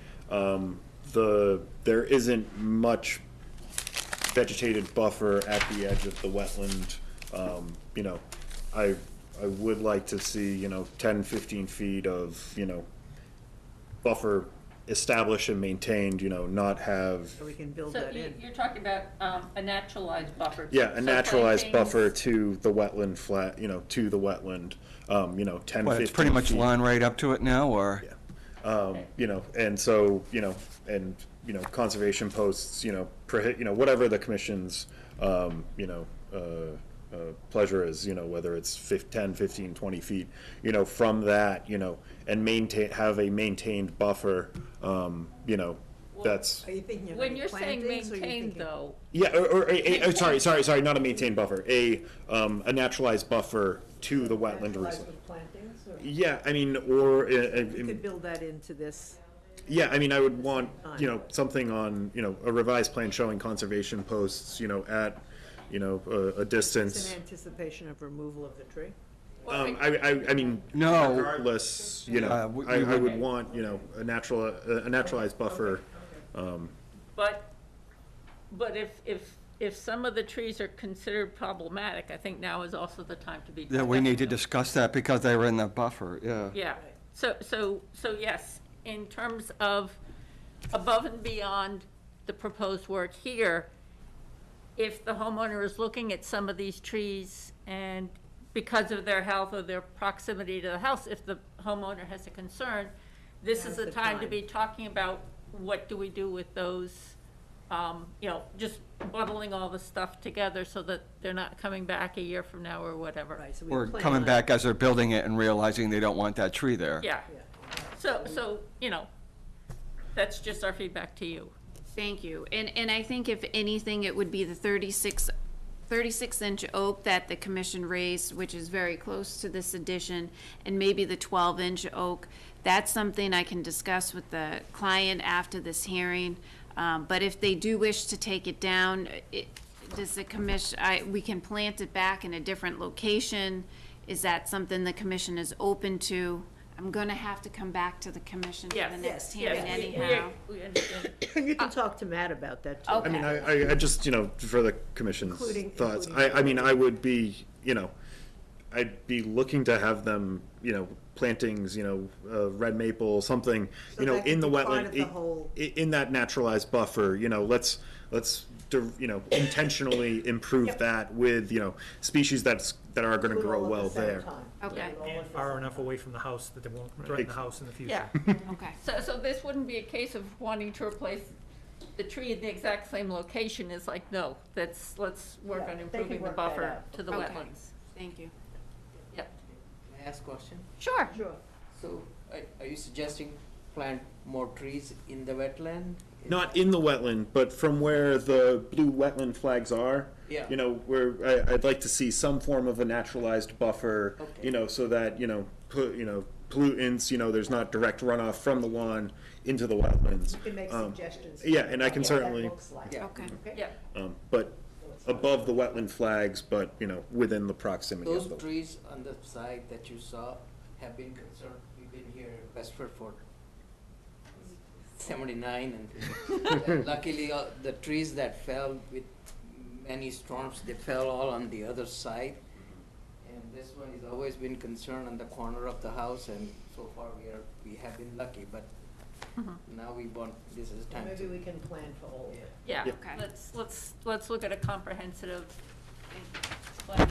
There isn't much vegetated buffer at the edge of the wetland. I would like to see, 10, 15 feet of, buffer established and maintained, not have, So we can build So that in. you're talking about a naturalized buffer? yeah, a So naturalized plantings- buffer to the wetland flat, to the wetland, 10, 15 What, it's pretty much feet. line right up to it now, or? Yeah. And so, conservation posts, whatever the commission's, pleasure is, whether it's 10, 15, 20 feet, from that, and have a maintained buffer, that's, Are you thinking of When any you're saying plantings, or are you maintained, thinking- though, yeah, sorry, not a maintained buffer, a naturalized buffer to the wetland Naturalized resource. with plantings, or? Yeah, I mean, or, You could build that into this. yeah, I mean, I would want, something on, a revised plan showing conservation posts, at, a It's distance. in anticipation of removal of the tree? I mean, No. regardless, we I would- would want, a naturalized buffer. but if some of the trees are considered problematic, I think now is also the time to be. Yeah, we need to discussing them. discuss that because they were in the buffer, yeah. Yeah, so yes, in terms of above and beyond the proposed work here, if the homeowner is looking at some of these trees and because of their health or their proximity to the house, if the homeowner has a concern, this is the time to be talking about what do we do with those, just bundling all the stuff together so that they're not coming back a year from now or whatever. Right, so we Or plan coming on- back as they're building it and realizing they don't want that tree there. Yeah, so, that's just our feedback to you. Thank you. And I think if anything, it would be the 36-inch oak that the commission raised, which is very close to this addition, and maybe the 12-inch oak. That's something I can discuss with the client after this hearing. But if they do wish to take it down, does the commission, we can plant it back in a different location? Is that something the commission is open to? I'm gonna have to come back to the commission for the next hearing anyhow. We understand. You can talk to Matt about that, too. I mean, I just, for the commission's Including- thoughts, including- I mean, I would be, I'd be looking to have them, plantings, red maple, something, So that in could the be part wetland, of the whole- in that naturalized buffer, let's, intentionally improve that with, species that are gonna Do it grow all at the well same there. time. Okay, And far enough away from the house that they won't threaten the house in the future. Yeah. okay. So this wouldn't be a case of wanting to replace the tree in the exact same location. It's like, no, let's work Yeah, on they can improving the work that buffer out. to the Okay. wetlands. Thank you. Yep. May I ask a question? Sure. Sure. So, are you suggesting plant more trees in the wetland? Not in the wetland, but from where the blue wetland flags are. Yeah. I'd like to see some form of a naturalized buffer, Okay. so that, pollutants, there's not direct runoff from the lawn into the wetlands. You can make suggestions. Yeah, and I can What that certainly, looks like. Yeah. Okay. Yep. but above the wetland flags, but, within the proximity Those of the. trees on the side that you saw have been concerned, we've been here in Westford for 79, and luckily, the trees that fell with many storms, they fell all on the other side. And this one has always been concerned on the corner of the house, and so far we have been lucky, but now this is time Maybe to. we can plan for all of it. Yeah, Okay. let's look at a comprehensive plan.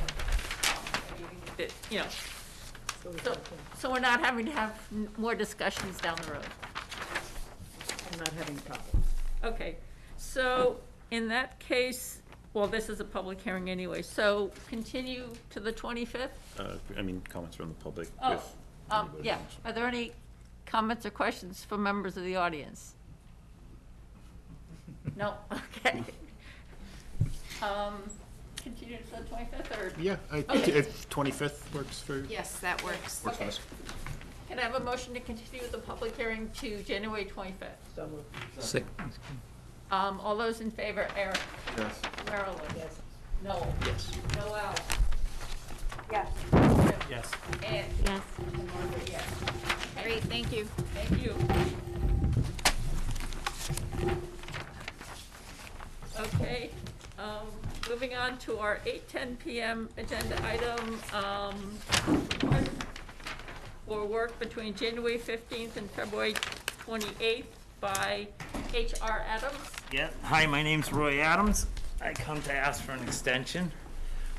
So we can- So we're not having to have more discussions down the road. I'm not having problems. Okay, so in that case, well, this is a public hearing anyway, so continue to the 25th? Comments from the public. Oh, if anybody yeah. wants. Are there any comments or questions from members of the audience? No? Okay. Continue to the 25th, or? Yeah, Okay. if 25th works for. Yes, that works. Works Okay. best. Can I have a motion to continue the public hearing to January 25th? So moved. All those in favor, Eric? Yes. Marilyn? Yes. Noel? Yes. Noel? Yes. Yes. And Yes. Margaret, yes. Great, thank you. Thank you. Okay, moving on to our 8:10 PM agenda item, for work between January 15th and February 28th by H.R. Adams. Yeah, hi, my name's Roy Adams. I come to ask for an extension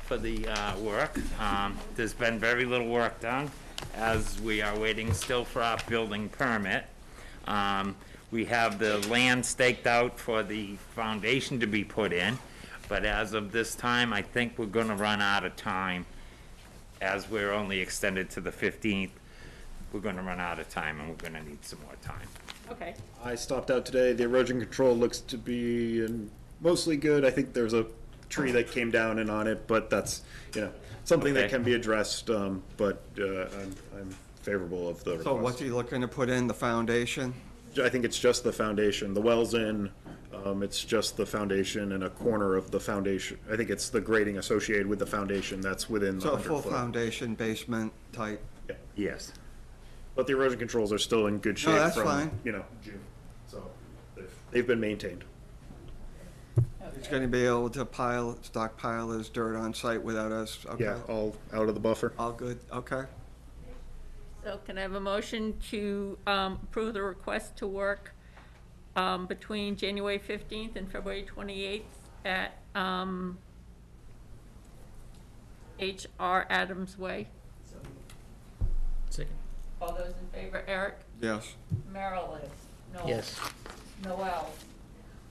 for the work. There's been very little work done, as we are waiting still for our building permit. We have the land staked out for the foundation to be put in, but as of this time, I think we're gonna run out of time. As we're only extended to the 15th, we're gonna run out of time, and we're gonna need some more time. Okay, I stopped out today. The erosion control looks to be mostly good. I think there's a tree that came down and on it, but that's, something that Okay. can be addressed, but I'm favorable of the request. So what's he looking to put in, the foundation? I think it's just the foundation. The well's in, it's just the foundation and a corner of the foundation. I think it's the grading associated with the foundation that's within the So a 100 full foot. foundation basement type? Yes. But the erosion controls are still in good shape that's from, fine. June. So they've been maintained. He's gonna be able to stockpile his dirt on site without us, okay? Yeah, all out of the buffer. All good, okay. so can I have a motion to approve the request to work between January 15th and February 28th at H.R. Adams Way? Second. All those in favor, Eric? Yes. Marilyn? Noel? Yes. Noel?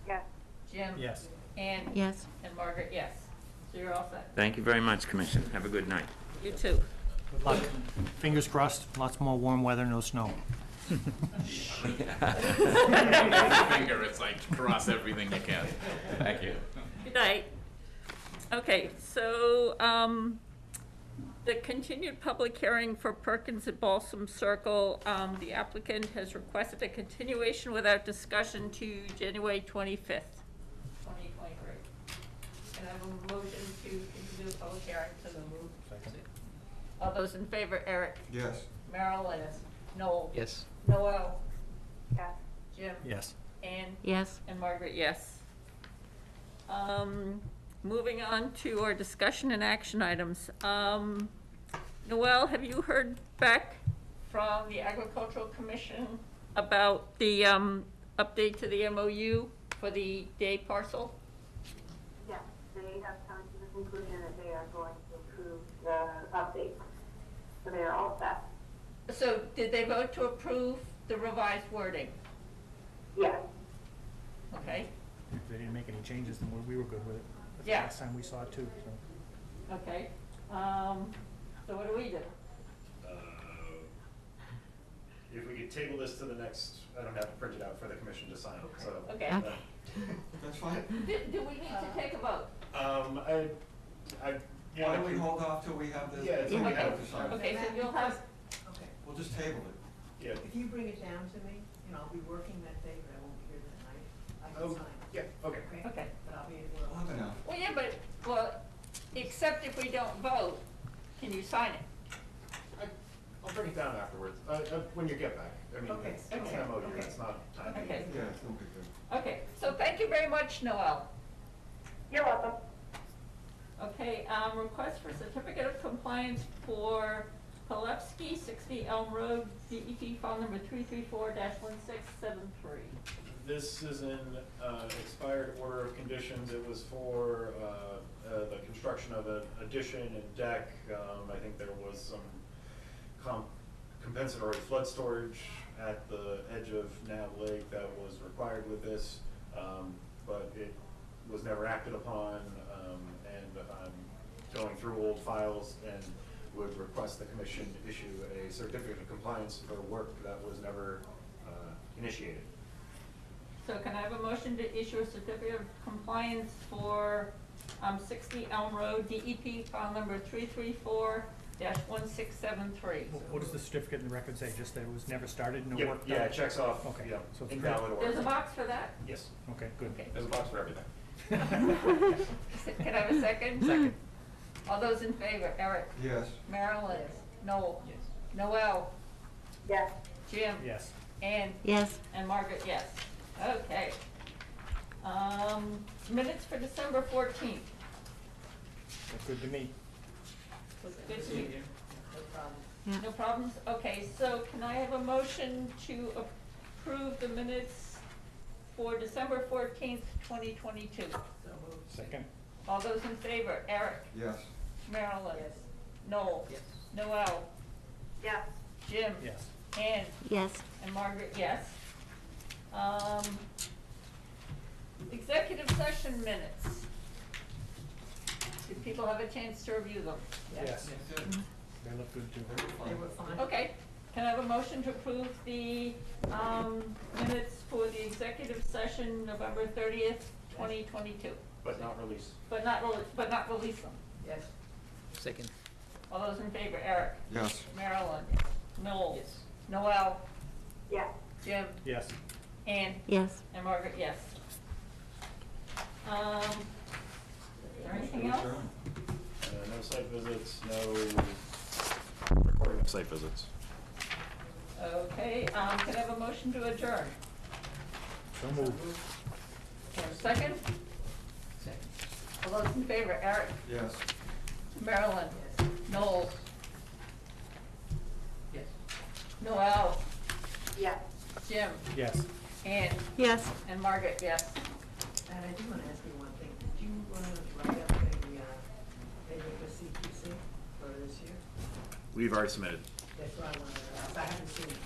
Yes. Jim? Yes. Ann? Yes. And Margaret, yes. So you're all set. Thank you very much, Commission. Have a good night. You too. Good luck. Fingers crossed, lots more warm weather, no snow. Finger, it's like cross everything you can. Thank you. Good night. Okay, so, the continued public hearing for Perkins at Balsam Circle, the applicant has requested a continuation without discussion to January 25th, 2023. Can I have a motion to continue the public hearing to the move? All those in favor, Eric? Yes. Marilyn? Noel? Yes. Noel? Yes. Jim? Yes. Ann? Yes. And Margaret, yes. Moving on to our discussion and action items. Noel, have you heard back from the Agricultural Commission about the update to the MOU for the day parcel? Yes, they have come to the conclusion that they are going to approve the update. So they are all set. So did they vote to approve the revised wording? Yes. Okay, If they didn't make any changes, then we were good with it. That's the Yeah. last time we saw it too, so. okay. So what do we do? If we could table this to the next, I don't have to print it out for the commission to sign, so. Okay. That's fine. Do we need to take a vote? I. Why don't we hold off till we have this? Yeah, till we Okay. have to sign? Okay, so you'll have, Okay. We'll just table it. Yeah. If you bring it down to me, I'll be working that day, but I won't be here that night. I Oh, can sign. yeah, okay. okay. But I'll be at We'll work. have enough. Well, yeah, but, well, except if we don't vote, can you sign it? I'll bring it down afterwards, when you get back. I mean, Okay, it's okay, an MOU, okay. it's not time. Okay. Yeah, it's no big deal. Okay, so thank you very much, Noel. You're welcome. Okay, request for certificate of compliance for Palevsky, 60 Elm Road, DEP file number 334-1673. This is an expired order of conditions. It was for the construction of an addition and deck. I think there was some compensatory flood storage at the edge of Nab Lake that was required with this, but it was never acted upon, and I'm going through old files and would request the commission issue a certificate of compliance for work that was never initiated. So can I have a motion to issue a certificate of compliance for 60 Elm Road, DEP file number 334-1673? What does the certificate in the record say? Just that it was never started, no Yeah, work done? yeah, it checks off, Okay, yeah, so it's invalid order. There's a box for that? Yes, Okay, good. Okay. there's a box for everything. Can I have a second? Second. All those in favor, Eric? Yes. Marilyn? Yes. Noel? Yes. Noel? Yes. Jim? Yes. Ann? Yes. And Margaret, yes. Okay. Minutes for December 14th. That's good to me. Good to you. No problem. Yeah. No problems? Okay, so can I have a motion to approve the minutes for December 14th, 2022? So moved. Second? All those in favor, Eric? Yes. Marilyn? Yes. Noel? Yes. Noel? Yes. Jim? Yes. Ann? Yes. And Margaret, yes. Executive session minutes. Did people have a chance to review them? Yes. They look good too. They were fine. Okay, can I have a motion to approve the minutes for the executive session November 30th, 2022? But not released. But not release them? Yes. Second. All those in favor, Eric? Yes. Marilyn? Noel? Noel? Yes. Jim? Yes. Ann? Yes. And Margaret, yes. Is there anything else? No site visits, no recording of site visits. Okay, can I have a motion to adjourn? So moved. Second? Second. All those in favor, Eric? Yes. Marilyn? Noel? Yes. Noel? Yes. Jim? Yes. Ann? Yes. And Margaret, yes. And I do want to ask you one thing. Did you write up a CPC for this year? We've already submitted. That's what I wanted to ask. I haven't seen it.